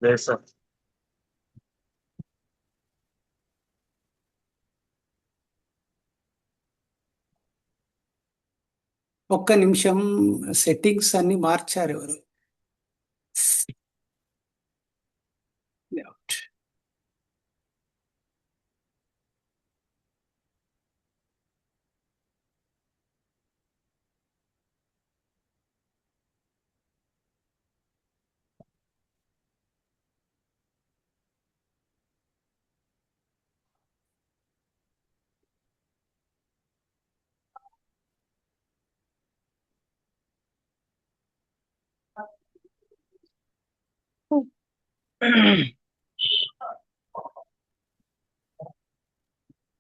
లేదు సార్. ఒక్క నిమిషం. సెట్టింగ్స్ అన్ని మార్చారు ఎవరు?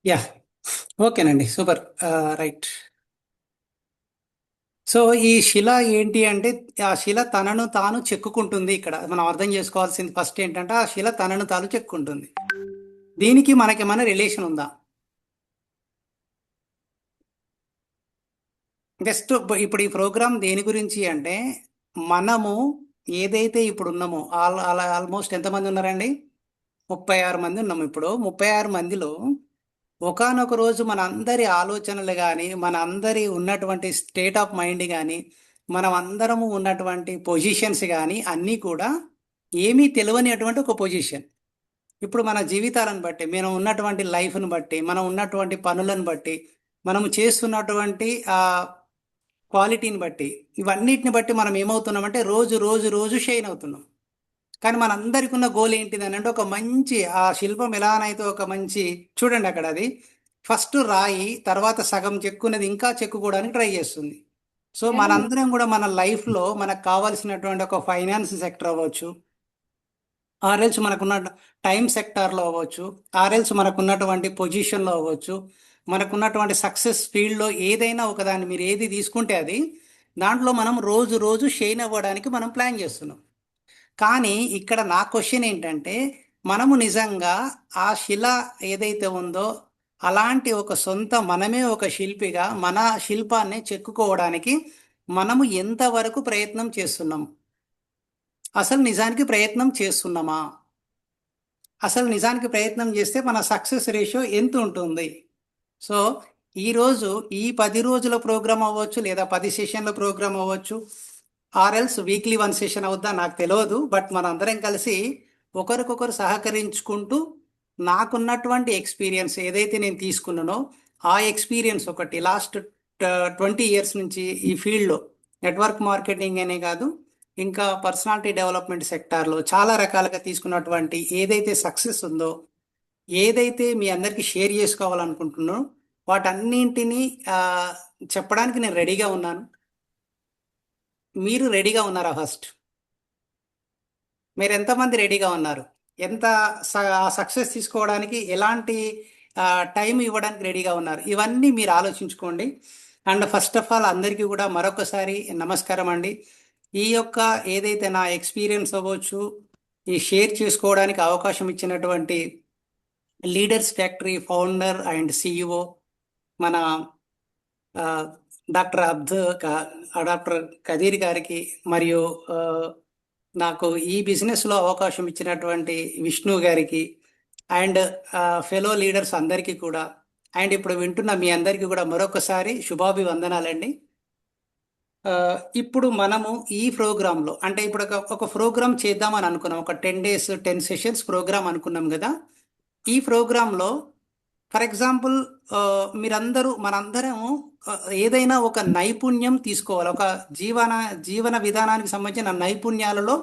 యా, ఓకేనండి, సూపర్. రైట్. సో ఈ శిల ఏంటి అంటే, ఆ శిల తనను తాను చెక్కుకుంటుంది. ఇక్కడ మనం అర్థం చేసుకోవాల్సింది ఫస్ట్ ఏంటంటే, ఆ శిల తనను తాను చెక్కుంటుంది. దీనికి మనకి మన రిలేషన్ ఉందా? జస్ట్ ఇప్పుడు ఈ ప్రోగ్రామ్ దేని గురించి అంటే, మనము ఏదైతే ఇప్పుడు ఉన్నామో అలా ఆల్మోస్ట్ ఎంతమంది ఉన్నారండి? 36 మంది ఉన్నాము. ఇప్పుడు 36 మందిలో ఒకానొక రోజు మన అందరి ఆలోచనలు కానీ, మన అందరి ఉన్నటువంటి స్టేట్ ఆఫ్ మైండ్ కానీ, మనం అందరము ఉన్నటువంటి పొజిషన్స్ కానీ అన్నీ కూడా ఏమీ తెలియని అటువంటి ఒక పొజిషన్. ఇప్పుడు మన జీవితాలను బట్టి, మనం ఉన్నటువంటి లైఫ్ను బట్టి, మనం ఉన్నటువంటి పనులను బట్టి, మనం చేస్తున్నటువంటి క్వాలిటీని బట్టి, ఇవన్నిటిని బట్టి మనం ఏమవుతున్నామంటే రోజు రోజు రోజు షైన్ అవుతున్నాం. కానీ మనందరికి ఉన్న గోల్ ఏంటిది అని అంటే, ఒక మంచి ఆ శిల్పం ఎలానైతే ఒక మంచి, చూడండి అక్కడ అది ఫస్ట్ రాయి, తర్వాత సగం చెక్కున్నది ఇంకా చెక్కుకోవడానికి ట్రై చేస్తుంది. సో మనందరం కూడా మన లైఫ్లో మనకు కావాల్సినటువంటి ఒక ఫైనాన్స్ సెక్టర్ అవ్వచ్చు, ఆర్ఎల్స్ మనకున్న టైం సెక్టార్లో అవ్వచ్చు, ఆర్ఎల్స్ మనకున్నటువంటి పొజిషన్లో అవ్వచ్చు, మనకున్నటువంటి సక్సెస్ ఫీల్డ్లో ఏదైనా ఒకదాన్ని మీరు ఏది తీసుకుంటే అది, దాంట్లో మనం రోజు రోజు షైన్ అవ్వడానికి మనం ప్లాన్ చేస్తున్నాం. కానీ ఇక్కడ నా క్వశ్చన్ ఏంటంటే, మనము నిజంగా ఆ శిల ఏదైతే ఉందో అలాంటి ఒక సొంత మనమే ఒక శిల్పిగా మన శిల్పాన్ని చెక్కుకోవడానికి మనము ఎంతవరకు ప్రయత్నం చేస్తున్నాం? అసలు నిజానికి ప్రయత్నం చేస్తున్నామా? అసలు నిజానికి ప్రయత్నం చేస్తే మన సక్సెస్ రేషియో ఎంత ఉంటుంది? సో ఈరోజు ఈ 10 రోజుల ప్రోగ్రామ్ అవ్వచ్చు, లేదా 10 సెషన్ల ప్రోగ్రామ్ అవ్వచ్చు, ఆర్ఎల్స్ వీక్లీ 1 సెషన్ అవుద్దా నాకు తెలియదు. బట్ మనందరం కలిసి ఒకరికొకరు సహకరించుకుంటూ, నాకున్నటువంటి ఎక్స్పీరియన్స్ ఏదైతే నేను తీసుకున్నానో ఆ ఎక్స్పీరియన్స్ ఒకటి లాస్ట్ 20 ఇయర్స్ నుంచి ఈ ఫీల్డ్లో నెట్వర్క్ మార్కెటింగ్ అనే కాదు, ఇంకా పర్సనాలిటీ డెవలప్మెంట్ సెక్టార్లో చాలా రకాలుగా తీసుకున్నటువంటి ఏదైతే సక్సెస్ ఉందో, ఏదైతే మీ అందరికీ షేర్ చేసుకోవాలనుకుంటున్నానో వాటన్నింటినీ ఆ, చెప్పడానికి నేను రెడీగా ఉన్నాను. మీరు రెడీగా ఉన్నారా? ఫస్ట్ మీరు ఎంతమంది రెడీగా ఉన్నారు? ఎంత సక్సెస్ తీసుకోవడానికి ఎలాంటి టైం ఇవ్వడానికి రెడీగా ఉన్నారు? ఇవన్నీ మీరు ఆలోచించుకోండి. అండ్ ఫస్ట్ ఆఫ్ ఆల్ అందరికీ కూడా మరొకసారి నమస్కారం అండి. ఈ యొక్క ఏదైతే నా ఎక్స్పీరియన్స్ అవ్వచ్చు, ఈ షేర్ చేసుకోవడానికి అవకాశం ఇచ్చినటువంటి leaders factory founder and CEO మన ఆ, డాక్టర్ డాక్టర్ కదీర్ గారికి, మరియు ఆ, నాకు ఈ బిజినెస్లో అవకాశం ఇచ్చినటువంటి విష్ణు గారికి, అండ్ ఫెలో లీడర్స్ అందరికీ కూడా, అండ్ ఇప్పుడు వింటున్న మీ అందరికీ కూడా మరొకసారి శుభాభివందనాలండి. ఆ, ఇప్పుడు మనము ఈ ప్రోగ్రాంలో అంటే ఇప్పుడు ఒక ప్రోగ్రామ్ చేద్దామని అనుకున్నాం. ఒక 10 days 10 సెషన్స్ ప్రోగ్రామ్ అనుకున్నాం కదా. ఈ ప్రోగ్రాంలో ఫర్ ఎగ్జాంపుల్ మీరందరూ మనందరం ఆ, ఏదైనా ఒక నైపుణ్యం తీసుకోవాలి. ఒక జీవన జీవన విధానానికి సంబంధించిన నైపుణ్యాలలో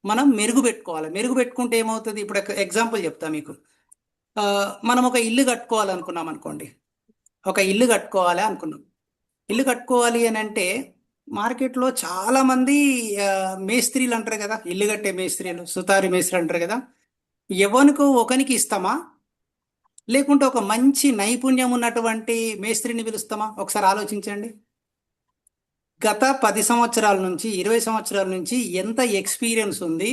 మనం మెరుగుపెట్టుకోవాలి. మెరుగుపెట్టుకుంటే ఏమవుతుంది? ఇప్పుడు ఎగ్జాంపుల్ చెప్తా మీకు. ఆ, మనం ఒక ఇల్లు కట్టుకోవాలనుకున్నాం అనుకోండి. ఒక ఇల్లు కట్టుకోవాలి అనుకున్నాం. ఇల్లు కట్టుకోవాలి అని అంటే మార్కెట్లో చాలా మంది ఆ, మేస్త్రీలు అంటారు కదా, ఇల్లు కట్టే మేస్త్రీలు, సుతారి మేస్త్రి అంటారు కదా. ఎవరికో ఒకనికి ఇస్తామా, లేకుంటే ఒక మంచి నైపుణ్యం ఉన్నటువంటి మేస్త్రిని పిలుస్తామా? ఒకసారి ఆలోచించండి. గత 10 సంవత్సరాల నుంచి 20 సంవత్సరాల నుంచి ఎంత ఎక్స్పీరియన్స్ ఉంది,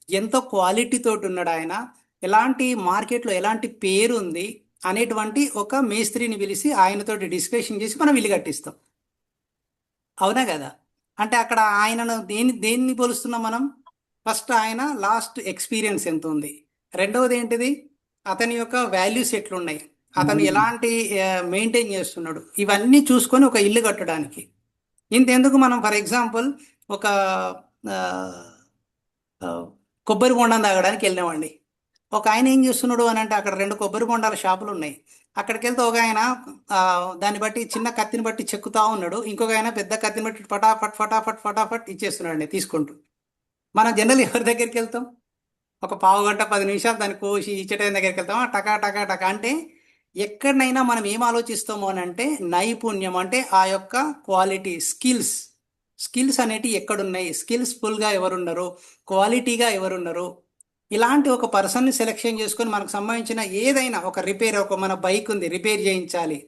ఎంత క్వాలిటీ తోటి ఉన్నాడు ఆయన, ఎలాంటి మార్కెట్లో ఎలాంటి పేరు ఉంది అనేటువంటి ఒక మేస్త్రిని పిలిచి ఆయనతోటి డిస్కషన్ చేసి మనం ఇల్లు కట్టిస్తాం. అవునా కదా? అంటే అక్కడ ఆయనను దేన్ని పోలుస్తున్నాం మనం? ఫస్ట్ ఆయన లాస్ట్ ఎక్స్పీరియన్స్ ఎంత ఉంది, రెండవది ఏంటిది, అతని యొక్క వాల్యూస్ ఎట్లున్నాయి, అతను ఎలాంటి మెయింటైన్ చేస్తున్నాడు, ఇవన్నీ చూసుకొని ఒక ఇల్లు కట్టడానికి. ఇంతెందుకు, మనం ఫర్ ఎగ్జాంపుల్ ఒక ఆ, ఆ, కొబ్బరి బొండం తాగడానికి వెళ్ళామండి. ఒక ఆయన ఏం చేస్తున్నాడు అని అంటే, అక్కడ రెండు కొబ్బరి బొండాల షాపులు ఉన్నాయి. అక్కడికి వెళ్తే ఒక ఆయన ఆ, దాన్ని బట్టి చిన్న కత్తిని బట్టి చెక్కుతా ఉన్నాడు, ఇంకొక ఆయన పెద్ద కత్తిని బట్టి ఫటాఫట్ ఫటాఫట్ ఫటాఫట్ ఇచ్చేస్తున్నాడు అండి తీసుకుంటూ. మనం జనరల్ ఎవరి దగ్గరికి వెళ్తాం, ఒక పావు గంట 10 నిమిషాలు దాన్ని కోసి ఇచ్చటైన దగ్గరికి వెళ్తామా, టకా టకా టకా అంటే. ఎక్కడనైనా మనం ఏం ఆలోచిస్తాము అని అంటే, నైపుణ్యం అంటే ఆ యొక్క క్వాలిటీ, స్కిల్స్. స్కిల్స్ అనేటివి ఎక్కడున్నాయి, స్కిల్స్ఫుల్గా ఎవరున్నారు, క్వాలిటీగా ఎవరున్నారు, ఇలాంటి ఒక పర్సన్ని సెలెక్షన్ చేసుకొని మనకు సంబంధించిన ఏదైనా ఒక రిపేర్, ఒక మన బైక్ ఉంది రిపేర్ చేయించాలి,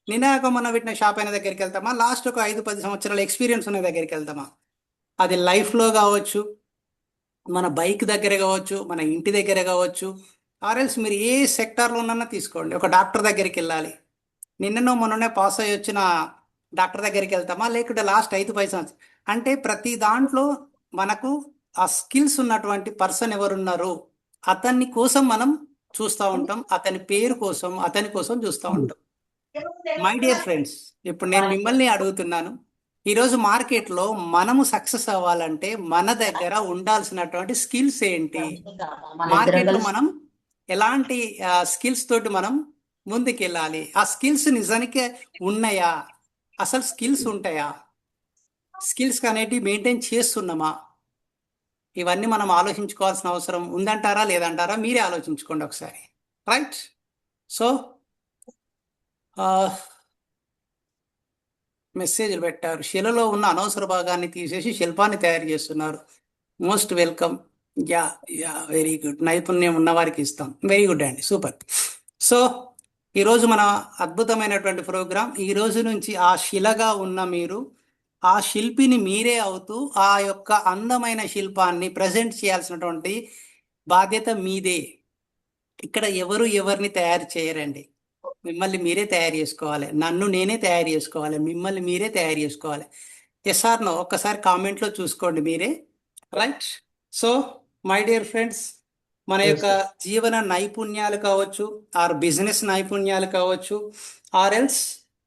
నినాక మన పెట్టిన షాప్ అయిన దగ్గరికి వెళ్తామా, లాస్ట్ ఒక 5-10 సంవత్సరాల ఎక్స్పీరియన్స్ ఉన్న దగ్గరికి వెళ్తామా. అది లైఫ్లో కావచ్చు, మన బైక్ దగ్గర కావచ్చు, మన ఇంటి దగ్గర కావచ్చు, ఆర్ఎల్స్ మీరు ఏ సెక్టార్లో ఉన్నా తీసుకోండి. ఒక డాక్టర్ దగ్గరికి వెళ్ళాలి, నిన్ననో మొన్ననే పాస్ అయ్యి వచ్చిన డాక్టర్ దగ్గరికి వెళ్తామా, లేకుంటే లాస్ట్ 5-10 సంవత్సరాలు. అంటే ప్రతి దాంట్లో మనకు ఆ స్కిల్స్ ఉన్నటువంటి పర్సన్ ఎవరున్నారు, అతన్ని కోసం మనం చూస్తూ ఉంటాం, అతని పేరు కోసం, అతని కోసం చూస్తూ ఉంటాం. మై డియర్ ఫ్రెండ్స్, ఇప్పుడు నేను మిమ్మల్ని అడుగుతున్నాను, ఈరోజు మార్కెట్లో మనము సక్సెస్ అవ్వాలంటే మన దగ్గర ఉండాల్సినటువంటి స్కిల్స్ ఏంటి, మార్కెట్లో మనం ఎలాంటి స్కిల్స్ తోటి మనం ముందుకెళ్ళాలి, ఆ స్కిల్స్ నిజానికి ఉన్నాయా, అసలు స్కిల్స్ ఉంటాయా, స్కిల్స్ అనేటివి మెయింటైన్ చేస్తున్నామా, ఇవన్నీ మనం ఆలోచించుకోవాల్సిన అవసరం ఉందంటారా లేదంటారా, మీరే ఆలోచించుకోండి ఒకసారి. రైట్. సో మెసేజ్లు పెట్టారు, శిలలో ఉన్న అనవసర భాగాన్ని తీసేసి శిల్పాన్ని తయారు చేస్తున్నారు. Most welcome. Yeah, yeah, very good. నైపుణ్యం ఉన్న వారికి ఇస్తాం. వెరీ గుడ్ అండి, సూపర్. సో ఈరోజు మన అద్భుతమైనటువంటి ప్రోగ్రాం, ఈ రోజు నుంచి ఆ శిలగా ఉన్న మీరు ఆ శిల్పిని మీరే అవుతూ ఆ యొక్క అందమైన శిల్పాన్ని ప్రజెంట్ చేయాల్సినటువంటి బాధ్యత మీదే. ఇక్కడ ఎవరు ఎవరిని తయారు చేయరండి, మిమ్మల్ని మీరే తయారు చేసుకోవాలి, నన్ను నేనే తయారు చేసుకోవాలి, మిమ్మల్ని మీరే తయారు చేసుకోవాలి. ఎస్ఆర్ నో ఒక్కసారి కామెంట్లో చూసుకోండి మీరే. Right. So my dear friends, మన యొక్క జీవన నైపుణ్యాలు కావచ్చు, ఆర్ బిజినెస్ నైపుణ్యాలు కావచ్చు, ఆర్ ఎల్స్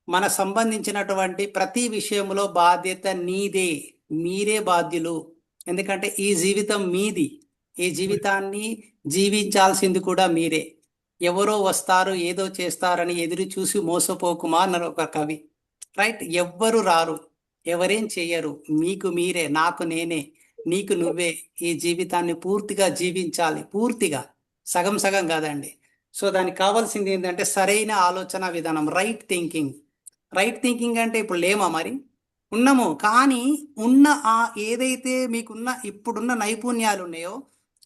మన సంబంధించినటువంటి ప్రతి విషయంలో బాధ్యత నీదే, మీరే బాధ్యులు. ఎందుకంటే ఈ జీవితం మీది, ఈ జీవితాన్ని జీవించాల్సింది కూడా మీరే. ఎవరో వస్తారు ఏదో చేస్తారని ఎదురు చూసి మోసపోకుమా అన్నారు ఒక కవి. రైట్. ఎవ్వరు రారు, ఎవరేం చెయ్యరు, మీకు మీరే, నాకు నేనే, నీకు నువ్వే ఈ జీవితాన్ని పూర్తిగా జీవించాలి, పూర్తిగా, సగం సగం కాదండి. సో దానికి కావాల్సింది ఏంటంటే సరైన ఆలోచన విధానం, రైట్ థింకింగ్. రైట్ థింకింగ్ అంటే ఇప్పుడు లేమా మరి, ఉన్నాము, కానీ ఉన్న ఆ ఏదైతే మీకున్న ఇప్పుడున్న నైపుణ్యాలు ఉన్నాయో,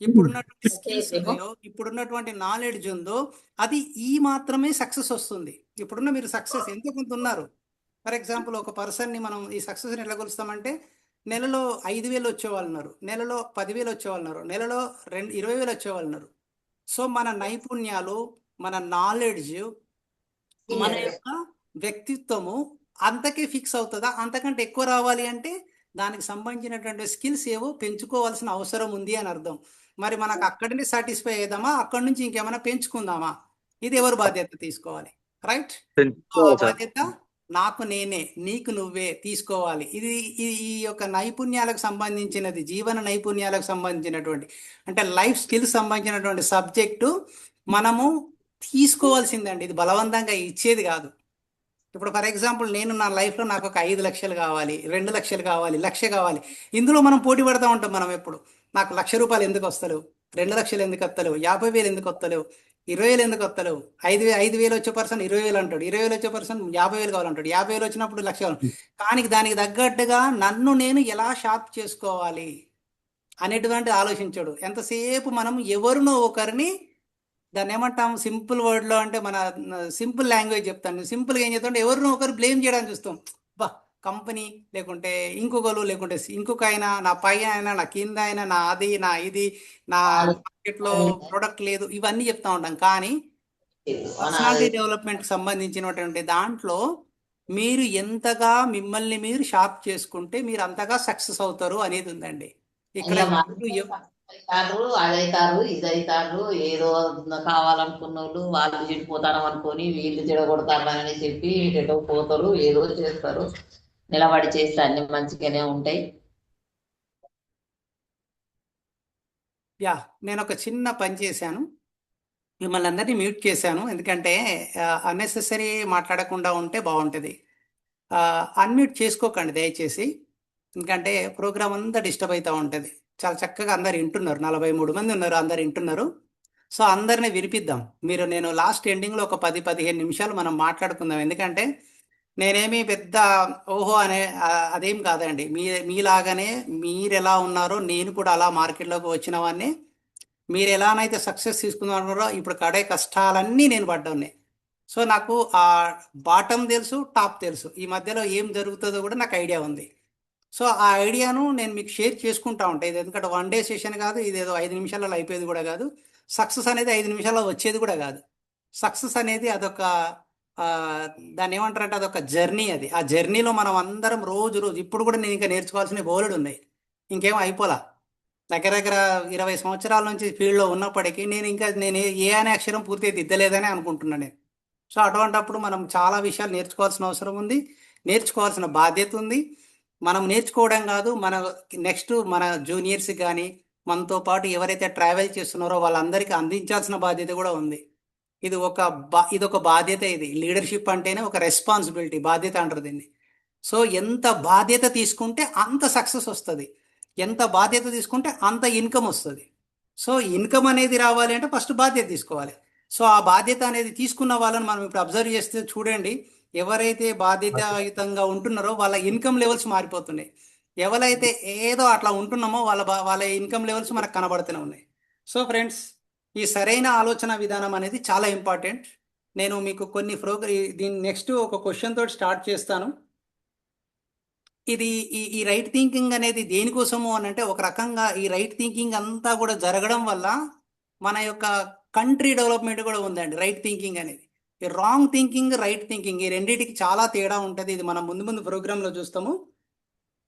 ఇప్పుడున్నటువంటి స్కిల్స్ ఉన్నాయో, ఇప్పుడున్నటువంటి నాలెడ్జ్ ఉందో, అది ఈ మాత్రమే సక్సెస్ వస్తుంది. ఇప్పుడున్న మీరు సక్సెస్ ఎంతో కొంత ఉన్నారు. ఫర్ ఎగ్జాంపుల్ ఒక పర్సన్ని మనం ఈ సక్సెస్ని ఎట్లా కొలుస్తామంటే, నెలలో 5,000 వచ్చేవాళ్ళు ఉన్నారు, నెలలో 10,000 వచ్చేవాళ్ళు ఉన్నారు, నెలలో 20,000 వచ్చేవాళ్ళు ఉన్నారు. సో మన నైపుణ్యాలు, మన నాలెడ్జ్, మన యొక్క వ్యక్తిత్వము అంతకే ఫిక్స్ అవుతుందా, అంతకంటే ఎక్కువ రావాలి అంటే దానికి సంబంధించినటువంటి స్కిల్స్ ఏవో పెంచుకోవాల్సిన అవసరం ఉంది అని అర్థం. మరి మనకు అక్కడనే సాటిస్ఫై అయ్యేదామా, అక్కడి నుంచి ఇంకేమైనా పెంచుకుందామా, ఇది ఎవరు బాధ్యత తీసుకోవాలి. రైట్. ఆ బాధ్యత నాకు నేనే, నీకు నువ్వే తీసుకోవాలి. ఇది ఈ యొక్క నైపుణ్యాలకు సంబంధించినది, జీవన నైపుణ్యాలకు సంబంధించినటువంటి, అంటే లైఫ్ స్కిల్స్ సంబంధించినటువంటి సబ్జెక్టు మనము తీసుకోవాల్సిందండి, ఇది బలవంతంగా ఇచ్చేది కాదు. ఇప్పుడు ఫర్ ఎగ్జాంపుల్ నేను నా లైఫ్లో నాకు ఒక 5 లక్షలు కావాలి, 2 లక్షలు కావాలి, 1,00,000 కావాలి, ఇందులో మనం పోటీ పడతా ఉంటాం. మనం ఎప్పుడు నాకు ₹1,00,000 ఎందుకు వస్తలేవు, 2 లక్షలు ఎందుకు వస్తలేవు, 50,000 ఎందుకు వస్తలేవు, 20,000 ఎందుకు వస్తలేవు, 5,000 వచ్చే పర్సన్ 20,000 అంటాడు, 20,000 వచ్చే పర్సన్ 50,000 కావాలంటాడు, 50,000 వచ్చినప్పుడు 1,00,000 కావాలి. కానీ దానికి తగ్గట్టుగా నన్ను నేను ఎలా షార్ప్ చేసుకోవాలి అనేటువంటి ఆలోచించాడు. ఎంతసేపు మనం ఎవరినో ఒకరిని, దాన్ని ఏమంటాం సింపుల్ వర్డ్లో అంటే, మన సింపుల్ లాంగ్వేజ్ చెప్తాను, సింపుల్గా ఏం చెప్తాం, ఎవరినో ఒకరు బ్లేమ్ చేయడానికి చూస్తాం. బా, కంపెనీ లేకుంటే ఇంకొకరు, లేకుంటే ఇంకొక ఆయన, నా పై ఆయన, నా కింద ఆయన, నా అది, నా ఇది, నా మార్కెట్లో ప్రొడక్ట్ లేదు, ఇవన్నీ చెప్తా ఉంటాం. కానీ పర్సనాలిటీ డెవలప్మెంట్కి సంబంధించినటువంటి దాంట్లో మీరు ఎంతగా మిమ్మల్ని మీరు షార్ప్ చేసుకుంటే మీరు అంతగా సక్సెస్ అవుతారు అనేది ఉందండి. ఇక్కడ ఇలా ఎవరు అవుతారు, అదైతారు, ఇదైతారు, ఏదో కావాలనుకున్న వాళ్ళు వాళ్ళు చెడిపోతారు అనుకొని వీళ్ళు చెడగొడతారు అని చెప్పి ఎటో పోతారు, ఏదో చేస్తారు. నిలబడి చేస్తే అన్ని మంచిగానే ఉంటాయి. యా, నేను ఒక చిన్న పని చేశాను. మిమ్మల్ని అందరినీ మ్యూట్ చేశాను, ఎందుకంటే అన్నెసెసరీ మాట్లాడకుండా ఉంటే బాగుంటుంది. అన్మ్యూట్ చేసుకోకండి దయచేసి, ఎందుకంటే ప్రోగ్రామ్ అంతా డిస్టర్బ్ అవుతూ ఉంటుంది. చాలా చక్కగా అందరు వింటున్నారు, 43 మంది ఉన్నారు, అందరు వింటున్నారు. సో అందరినీ వినిపిద్దాం. నేను లాస్ట్ ఎండింగ్లో ఒక 10-15 నిమిషాలు మనం మాట్లాడుకుందాం, ఎందుకంటే నేనేమి పెద్ద ఓహో అదేం కాదండి. మీలాగానే మీరు ఎలా ఉన్నారో నేను కూడా అలా మార్కెట్లోకి వచ్చిన వాడిని. మీరు ఎలానైతే సక్సెస్ తీసుకున్నారో ఇప్పుడు కడే కష్టాలన్నీ నేను పడ్డాను. సో నాకు ఆ బాటమ్ తెలుసు, టాప్ తెలుసు, ఈ మధ్యలో ఏం జరుగుతుందో కూడా నాకు ఐడియా ఉంది. సో ఆ ఐడియాను నేను మీకు షేర్ చేసుకుంటా ఉంటాను. ఇది ఎందుకంటే వన్ డే సెషన్ కాదు, ఇది ఏదో 5 నిమిషాలలో అయిపోయేది కూడా కాదు. సక్సెస్ అనేది 5 నిమిషాల్లో వచ్చేది కూడా కాదు. సక్సెస్ అనేది అదొక ఆ, దాన్ని ఏమంటారంటే అదొక జర్నీ. అది ఆ జర్నీలో మనం అందరం రోజు రోజు ఇప్పుడు కూడా నేను ఇంకా నేర్చుకోవాల్సిన బోలెడు ఉన్నాయి. ఇంకేం అయిపోలా. దగ్గర దగ్గర 20 సంవత్సరాల నుంచి ఫీల్డ్లో ఉన్నప్పటికీ నేను ఏ అనే అక్షరం పూర్తిగా దిద్దలేదని అనుకుంటున్నాను నేను. సో అటువంటప్పుడు మనం చాలా విషయాలు నేర్చుకోవాల్సిన అవసరం ఉంది, నేర్చుకోవాల్సిన బాధ్యత ఉంది. మనం నేర్చుకోవడం కాదు, నెక్స్ట్ మన జూనియర్స్ కానీ మనతో పాటు ఎవరైతే ట్రావెల్ చేస్తున్నారో వాళ్ళందరికీ అందించాల్సిన బాధ్యత కూడా ఉంది. ఇది ఒక బాధ్యత. ఇది లీడర్షిప్ అంటేనే ఒక రెస్పాన్సిబిలిటీ, బాధ్యత అంటారు దీన్ని. సో ఎంత బాధ్యత తీసుకుంటే అంత సక్సెస్ వస్తుంది, ఎంత బాధ్యత తీసుకుంటే అంత ఇన్కమ్ వస్తుంది. సో ఇన్కమ్ అనేది రావాలి అంటే ఫస్ట్ బాధ్యత తీసుకోవాలి. సో ఆ బాధ్యత అనేది తీసుకున్న వాళ్ళని మనం ఇప్పుడు అబ్జర్వ్ చేస్తే చూడండి, ఎవరైతే బాధ్యతాయుతంగా ఉంటున్నారో వాళ్ళ ఇన్కమ్ లెవెల్స్ మారిపోతున్నాయి. ఎవరైతే ఏదో అట్లా ఉంటున్నామో వాళ్ళ ఇన్కమ్ లెవెల్స్ మనకు కనబడుతూనే ఉన్నాయి. సో ఫ్రెండ్స్, ఈ సరైన ఆలోచన విధానం అనేది చాలా ఇంపార్టెంట్. నేను మీకు కొన్ని దీని నెక్స్ట్ ఒక క్వశ్చన్ తోటి స్టార్ట్ చేస్తాను. ఇది ఈ రైట్ థింకింగ్ అనేది దేనికోసము అని అంటే, ఒక రకంగా ఈ రైట్ థింకింగ్ అంతా కూడా జరగడం వల్ల మన యొక్క కంట్రీ డెవలప్మెంట్ కూడా ఉందండి. రైట్ థింకింగ్ అనేది, ఈ రాంగ్ థింకింగ్, రైట్ థింకింగ్, ఈ రెండింటికి చాలా తేడా ఉంటుంది. ఇది మనం ముందు ముందు ప్రోగ్రాంలో చూస్తాము.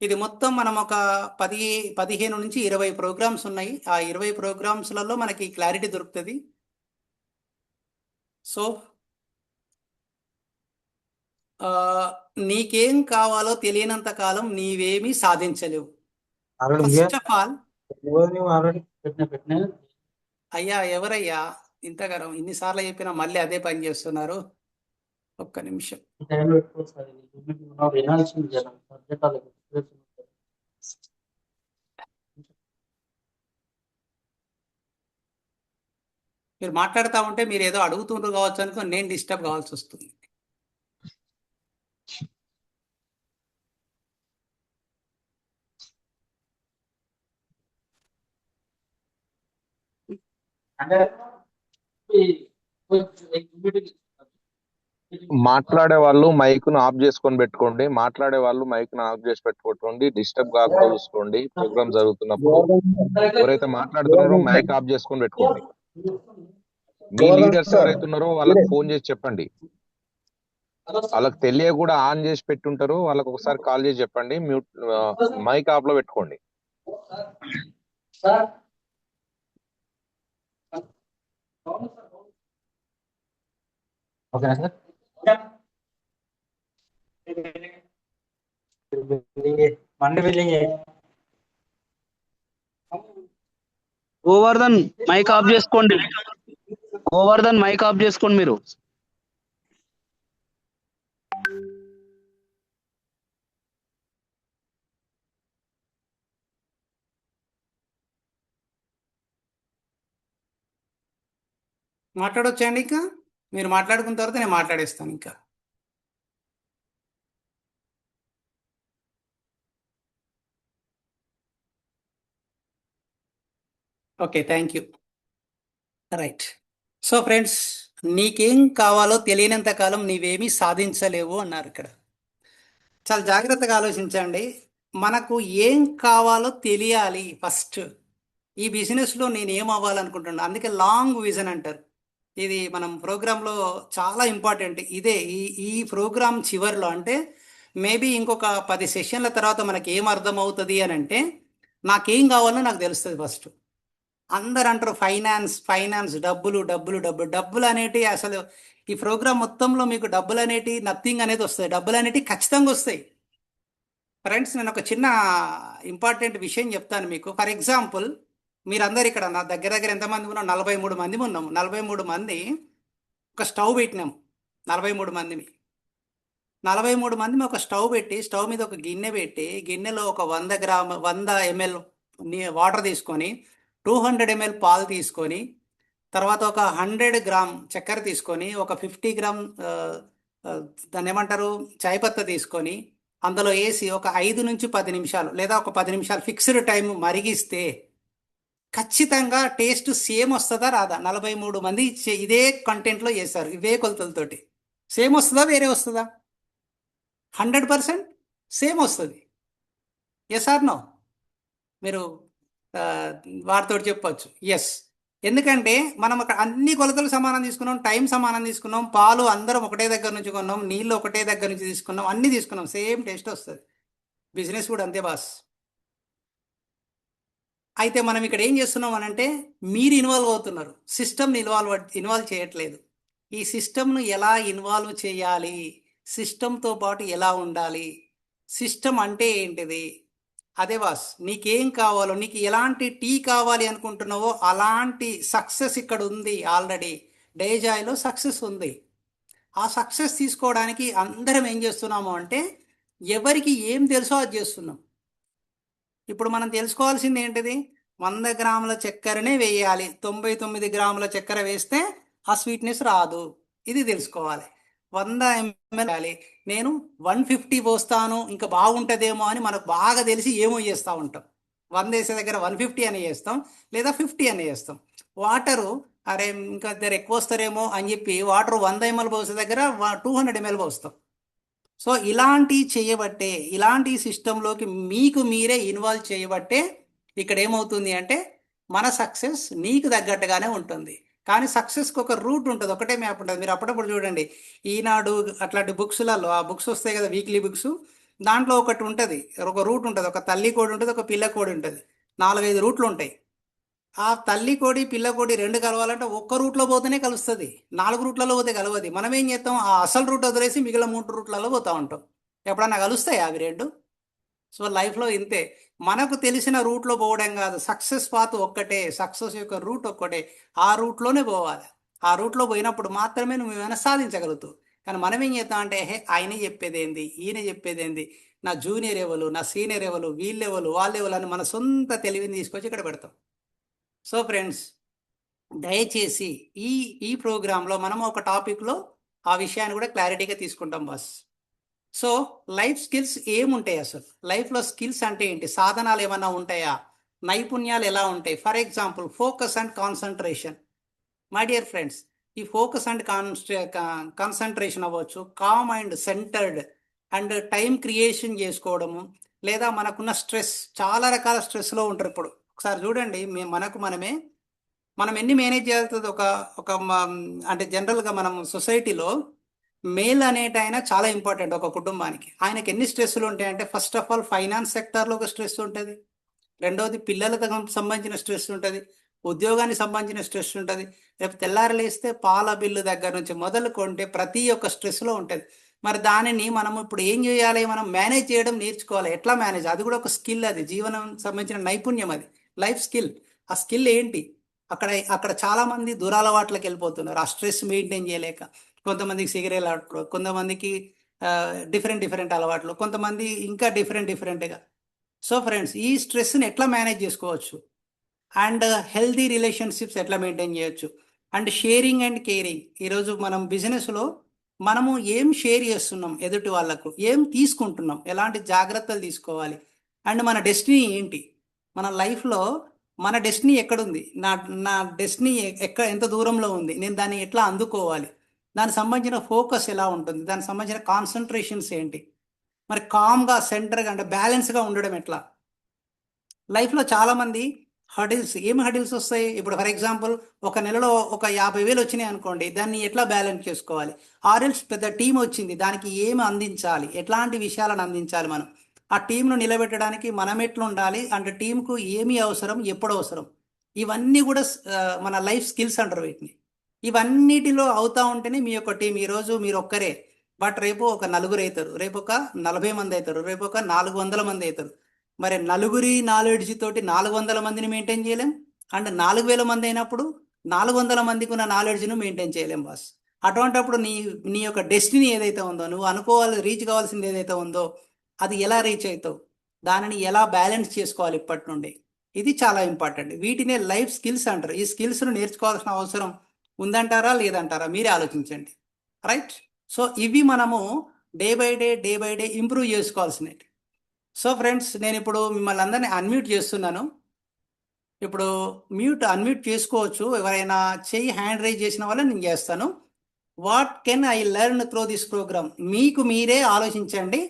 ఇది మొత్తం మనం ఒక 15 నుంచి 20 ప్రోగ్రామ్స్ ఉన్నాయి. ఆ 20 ప్రోగ్రామ్స్లలో మనకి క్లారిటీ దొరుకుతుంది. సో ఆ, నీకేం కావాలో తెలియనంత కాలం నీవేమీ సాధించలేవు. ఆల్రెడీ ఫస్ట్ ఆఫ్ ఆల్, నువ్వు ఆల్రెడీ పెట్టిన అయ్యా ఎవరయ్యా ఇంతగానం ఇన్నిసార్లు చెప్పినా మళ్ళీ అదే పని చేస్తున్నారు? ఒక్క నిమిషం. టైంలో పెట్టుకోవచ్చు. అది నువ్వు వినాల్సింది జనం సబ్జెక్ట్ వాళ్ళకి మీరు మాట్లాడుతూ ఉంటే మీరు ఏదో అడుగుతుండ్రు కావచ్చు అనుకో, నేను డిస్టర్బ్ కావాల్సి వస్తుంది. అంటే మాట్లాడే వాళ్ళు మైక్ ను ఆఫ్ చేసుకొని పెట్టుకోండి. మాట్లాడే వాళ్ళు మైక్ ను ఆఫ్ చేసి పెట్టుకోండి. డిస్టర్బ్ కాకుండా చూసుకోండి. ప్రోగ్రామ్ జరుగుతున్నప్పుడు ఎవరైతే మాట్లాడుతున్నారో మైక్ ఆఫ్ చేసుకొని పెట్టుకోండి. మీ లీడర్స్ ఎవరైతే ఉన్నారో వాళ్ళకి ఫోన్ చేసి చెప్పండి. వాళ్ళకి తెలియ కూడా ఆన్ చేసి పెట్టుంటారు, వాళ్ళకి ఒకసారి కాల్ చేసి చెప్పండి. మ్యూట్ మైక్ ఆఫ్ లో పెట్టుకోండి. ఓకేనా సార్? మండి బిల్లింగ్ గోవర్ధన్ మైక్ ఆఫ్ చేసుకోండి. గోవర్ధన్ మైక్ ఆఫ్ చేసుకోండి మీరు. మాట్లాడొచ్చండి. ఇంకా మీరు మాట్లాడుకున్న తర్వాత నేను మాట్లాడేస్తాను ఇంకా. Okay, thank you. Right. So friends, నీకేం కావాలో తెలియనంత కాలం నీవేమీ సాధించలేవు అన్నారు ఇక్కడ. చాలా జాగ్రత్తగా ఆలోచించండి. మనకు ఏం కావాలో తెలియాలి ఫస్ట్. ఈ బిజినెస్లో నేను ఏం అవ్వాలనుకుంటున్నాను, అందుకే లాంగ్ విజన్ అంటారు. ఇది మనం ప్రోగ్రాంలో చాలా ఇంపార్టెంట్. ఇదే ఈ ప్రోగ్రామ్ చివరిలో అంటే మేబీ ఇంకొక 10 సెషన్ల తర్వాత మనకి ఏం అర్థమవుతుంది అని అంటే, నాకేం కావాలో నాకు తెలుస్తుంది ఫస్ట్. అందరు అంటారు ఫైనాన్స్ ఫైనాన్స్, డబ్బులు డబ్బులు డబ్బులు డబ్బులు అనేటివి అసలు ఈ ప్రోగ్రామ్ మొత్తంలో మీకు డబ్బులు అనేటివి నథింగ్ అనేది వస్తాయి. డబ్బులు అనేటివి ఖచ్చితంగా వస్తాయి. ఫ్రెండ్స్, నేను ఒక చిన్న ఇంపార్టెంట్ విషయం చెప్తాను మీకు. ఫర్ ఎగ్జాంపుల్, మీరందరు ఇక్కడ నా దగ్గర దగ్గర ఎంతమంది ఉన్నాం? 43 మంది ఉన్నాము. 43 మంది ఒక స్టవ్ పెట్టినాము. 43 మందిని 43 మందిని ఒక స్టవ్ పెట్టి, స్టవ్ మీద ఒక గిన్నె పెట్టి, గిన్నెలో ఒక 100 ml వాటర్ తీసుకొని, 200 ml పాలు తీసుకొని, తర్వాత ఒక 100 గ్రామ్ చక్కెర తీసుకొని, ఒక 50 గ్రామ్ దాన్ని ఏమంటారు చాయ్ పత్తా తీసుకొని, అందులో వేసి ఒక 5 నుంచి 10 నిమిషాలు లేదా ఒక 10 నిమిషాలు ఫిక్స్డ్ టైం మరిగిస్తే ఖచ్చితంగా టేస్ట్ సేమ్ వస్తుందా రాదా? 43 మంది ఇదే కంటెంట్లో చేశారు, ఇవే కొలతలతోటి. సేమ్ వస్తుందా వేరే వస్తుందా? 100% సేమ్ వస్తుంది. Yes or no? మీరు వారితో చెప్పొచ్చు ఎస్. ఎందుకంటే మనం అక్కడ అన్ని కొలతలు సమానం తీసుకున్నాం, టైం సమానం తీసుకున్నాం, పాలు అందరం ఒకటే దగ్గర నుంచి కొన్నాం, నీళ్ళు ఒకటే దగ్గర నుంచి తీసుకున్నాం, అన్నీ తీసుకున్నాం, సేమ్ టేస్ట్ వస్తుంది. బిజినెస్ కూడా అంతే బాస్. అయితే మనం ఇక్కడ ఏం చేస్తున్నాం అనంటే, మీరు ఇన్వాల్వ్ అవుతున్నారు, సిస్టమ్ని ఇన్వాల్వ్ చేయట్లేదు. ఈ సిస్టమ్ను ఎలా ఇన్వాల్వ్ చేయాలి, సిస్టమ్తో పాటు ఎలా ఉండాలి, సిస్టమ్ అంటే ఏంటిది, అదే బాస్. నీకేం కావాలో, నీకు ఎలాంటి టీ కావాలి అనుకుంటున్నావో అలాంటి సక్సెస్ ఇక్కడ ఉంది. ఆల్రెడీ డేజాయ్లో సక్సెస్ ఉంది. ఆ సక్సెస్ తీసుకోవడానికి అందరం ఏం చేస్తున్నాము అంటే, ఎవరికి ఏం తెలుసో అది చేస్తున్నాం. ఇప్పుడు మనం తెలుసుకోవాల్సింది ఏంటిది? 100 గ్రాముల చక్కెరనే వేయాలి, 99 గ్రాముల చక్కెర వేస్తే ఆ స్వీట్నెస్ రాదు. ఇది తెలుసుకోవాలి. 100 ml నేను 150 పోస్తాను ఇంకా బాగుంటుందేమో అని మనకు బాగా తెలిసి ఏమో చేస్తూ ఉంటాం. 100 వేసే దగ్గర 150 అని చేస్తాం, లేదా 50 అని చేస్తాం. వాటరు అరే ఇంకా దగ్గర ఎక్కువ వస్తారేమో అని చెప్పి వాటర్ 100 ml పోసే దగ్గర 200 ml పోస్తాం. సో ఇలాంటివి చేయబట్టే, ఇలాంటి సిస్టంలోకి మీకు మీరే ఇన్వాల్వ్ చేయబట్టే ఇక్కడ ఏమవుతుంది అంటే మన సక్సెస్ నీకు తగ్గట్టుగానే ఉంటుంది. కానీ సక్సెస్కి ఒక రూట్ ఉంటుంది, ఒకటే మ్యాప్ ఉంటుంది. మీరు అప్పుడప్పుడు చూడండి, ఈనాడు అట్లాంటి బుక్స్లలో ఆ బుక్స్ వస్తాయి కదా, వీక్లీ బుక్స్, దాంట్లో ఒకటి ఉంటుంది, ఒక రూట్ ఉంటుంది, ఒక తల్లి కోడి ఉంటుంది, ఒక పిల్ల కోడి ఉంటుంది, 4-5 రూట్లు ఉంటాయి. ఆ తల్లి కోడి పిల్ల కోడి రెండు కలవాలంటే ఒక్క రూట్లో పోతేనే కలుస్తుంది, 4 రూట్లలో పోతే కలవది. మనం ఏం చేస్తాం, ఆ అసలు రూట్ వదిలేసి మిగిలిన 3 రూట్లలో పోతూ ఉంటాం. ఎప్పుడన్నా కలుస్తాయి అవి రెండు? సో లైఫ్లో ఇంతే, మనకు తెలిసిన రూట్లో పోవడం కాదు, సక్సెస్ పాత్ ఒక్కటే, సక్సెస్ యొక్క రూట్ ఒక్కటే, ఆ రూట్లోనే పోవాలి. ఆ రూట్లో పోయినప్పుడు మాత్రమే నువ్వు ఏమైనా సాధించగలుగుతావు. కానీ మనం ఏం చేస్తాం అంటే, ఆయన చెప్పేది ఏంది, ఈయన చెప్పేది ఏంది, నా జూనియర్ ఎవరు, నా సీనియర్ ఎవరు, వీళ్ళు ఎవరు, వాళ్ళు ఎవరు అని మన సొంత తెలివిని తీసుకొచ్చి ఇక్కడ పెడతాం. సో ఫ్రెండ్స్, దయచేసి ఈ ప్రోగ్రాంలో మనం ఒక టాపిక్లో ఆ విషయాన్ని కూడా క్లారిటీగా తీసుకుంటాం బాస్. సో లైఫ్ స్కిల్స్ ఏముంటాయి, అసలు లైఫ్లో స్కిల్స్ అంటే ఏంటి, సాధనాలు ఏమైనా ఉంటాయా, నైపుణ్యాలు ఎలా ఉంటాయి? For example focus and concentration. My dear friends, ఈ ఫోకస్ అండ్ కాన్సన్ట్రేషన్ అవ్వచ్చు, calm and centred and time creation చేసుకోవడము, లేదా మనకున్న స్ట్రెస్, చాలా రకాల స్ట్రెస్లో ఉంటారు. ఇప్పుడు ఒకసారి చూడండి, మనం ఎన్ని మేనేజ్ చేయాల్సింది అంటే జనరల్గా మనం సొసైటీలో మేల్ అనేట ఆయన చాలా ఇంపార్టెంట్ ఒక కుటుంబానికి. ఆయనకి ఎన్ని స్ట్రెస్లు ఉంటాయంటే, ఫస్ట్ ఆఫ్ ఆల్ ఫైనాన్స్ సెక్టార్లో ఒక స్ట్రెస్ ఉంటుంది, రెండవది పిల్లలకు సంబంధించిన స్ట్రెస్ ఉంటుంది, ఉద్యోగానికి సంబంధించిన స్ట్రెస్ ఉంటుంది, రేపు తెల్లారి లేస్తే పాల బిల్లు దగ్గర నుంచి మొదలుకుంటే ప్రతి ఒక్క స్ట్రెస్లో ఉంటుంది. మరి దానిని మనం ఇప్పుడు ఏం చేయాలి, మనం మేనేజ్ చేయడం నేర్చుకోవాలి. ఎట్లా మేనేజ్, అది కూడా ఒక స్కిల్, అది జీవనం సంబంధించిన నైపుణ్యం, అది లైఫ్ స్కిల్. ఆ స్కిల్ ఏంటి? అక్కడ చాలామంది దురలవాట్లకు వెళ్ళిపోతున్నారు, ఆ స్ట్రెస్ మెయింటైన్ చేయలేక. కొంతమందికి సిగరెట్ అలవాట్లు, కొంతమందికి డిఫరెంట్ అలవాట్లు, కొంతమంది ఇంకా డిఫరెంట్గా. సో ఫ్రెండ్స్, ఈ స్ట్రెస్ని ఎట్లా మేనేజ్ చేసుకోవచ్చు, అండ్ హెల్తీ రిలేషన్షిప్స్ ఎట్లా మెయింటైన్ చేయొచ్చు, అండ్ షేరింగ్ అండ్ కేరింగ్. ఈరోజు మనం బిజినెస్లో మనము ఏం షేర్ చేస్తున్నాం ఎదుటి వాళ్ళకు, ఏం తీసుకుంటున్నాం, ఎలాంటి జాగ్రత్తలు తీసుకోవాలి, అండ్ మన డెస్టినీ ఏంటి, మన లైఫ్లో మన డెస్టినీ ఎక్కడుంది, నా డెస్టినీ ఎంత దూరంలో ఉంది, నేను దాన్ని ఎట్లా అందుకోవాలి, దానికి సంబంధించిన ఫోకస్ ఎలా ఉంటుంది, దానికి సంబంధించిన కాన్సన్ట్రేషన్స్ ఏంటి, మరి కామ్గా సెంటర్గా అంటే బ్యాలెన్స్గా ఉండడం ఎట్లా. లైఫ్లో చాలామంది ఏం హడిల్స్ వస్తాయి. ఇప్పుడు ఫర్ ఎగ్జాంపుల్ ఒక నెలలో ఒక 50,000 వచ్చినాయి అనుకోండి, దాన్ని ఎట్లా బ్యాలెన్స్ చేసుకోవాలి, ఆర్ఎల్స్ పెద్ద టీం వచ్చింది, దానికి ఏమి అందించాలి, ఎట్లాంటి విషయాలను అందించాలి మనం, ఆ టీంను నిలబెట్టడానికి మనం ఎట్లా ఉండాలి అంటే టీంకు ఏమి అవసరం, ఎప్పుడు అవసరం, ఇవన్నీ కూడా మన లైఫ్ స్కిల్స్ అంటారు వీటిని. ఇవన్నిటిలో అవుతా ఉంటేనే మీ యొక్క టీం. ఈరోజు మీరు ఒక్కరే, బట్ రేపు ఒక నలుగురు అవుతారు, రేపు ఒక 40 మంది అవుతారు, రేపు ఒక 400 మంది అవుతారు. మరి నలుగురి నాలెడ్జ్ తోటి 400 మందిని మెయింటైన్ చేయలేం, అండ్ 4000 మంది అయినప్పుడు 400 మందికి ఉన్న నాలెడ్జ్ను మెయింటైన్ చేయలేం బాస్. అటువంటప్పుడు నీ యొక్క డెస్టినీ ఏదైతే ఉందో, నువ్వు రీచ్ కావాల్సింది ఏదైతే ఉందో, అది ఎలా రీచ్ అవుతావు, దానిని ఎలా బ్యాలెన్స్ చేసుకోవాలి ఇప్పటి నుండి, ఇది చాలా ఇంపార్టెంట్. వీటినే లైఫ్ స్కిల్స్ అంటారు. ఈ స్కిల్స్ను నేర్చుకోవాల్సిన అవసరం ఉందంటారా లేదంటారా, మీరే ఆలోచించండి. రైట్. సో ఇవి మనము డే బై డే ఇంప్రూవ్ చేసుకోవాల్సినవి. సో ఫ్రెండ్స్, నేను ఇప్పుడు మిమ్మల్ని అందరినీ అన్మ్యూట్ చేస్తున్నాను. ఇప్పుడు అన్మ్యూట్ చేసుకోవచ్చు. ఎవరైనా హ్యాండ్ రైజ్ చేసిన వాళ్ళని నేను చేస్తాను. What can I learn through this programme? మీకు మీరే ఆలోచించండి.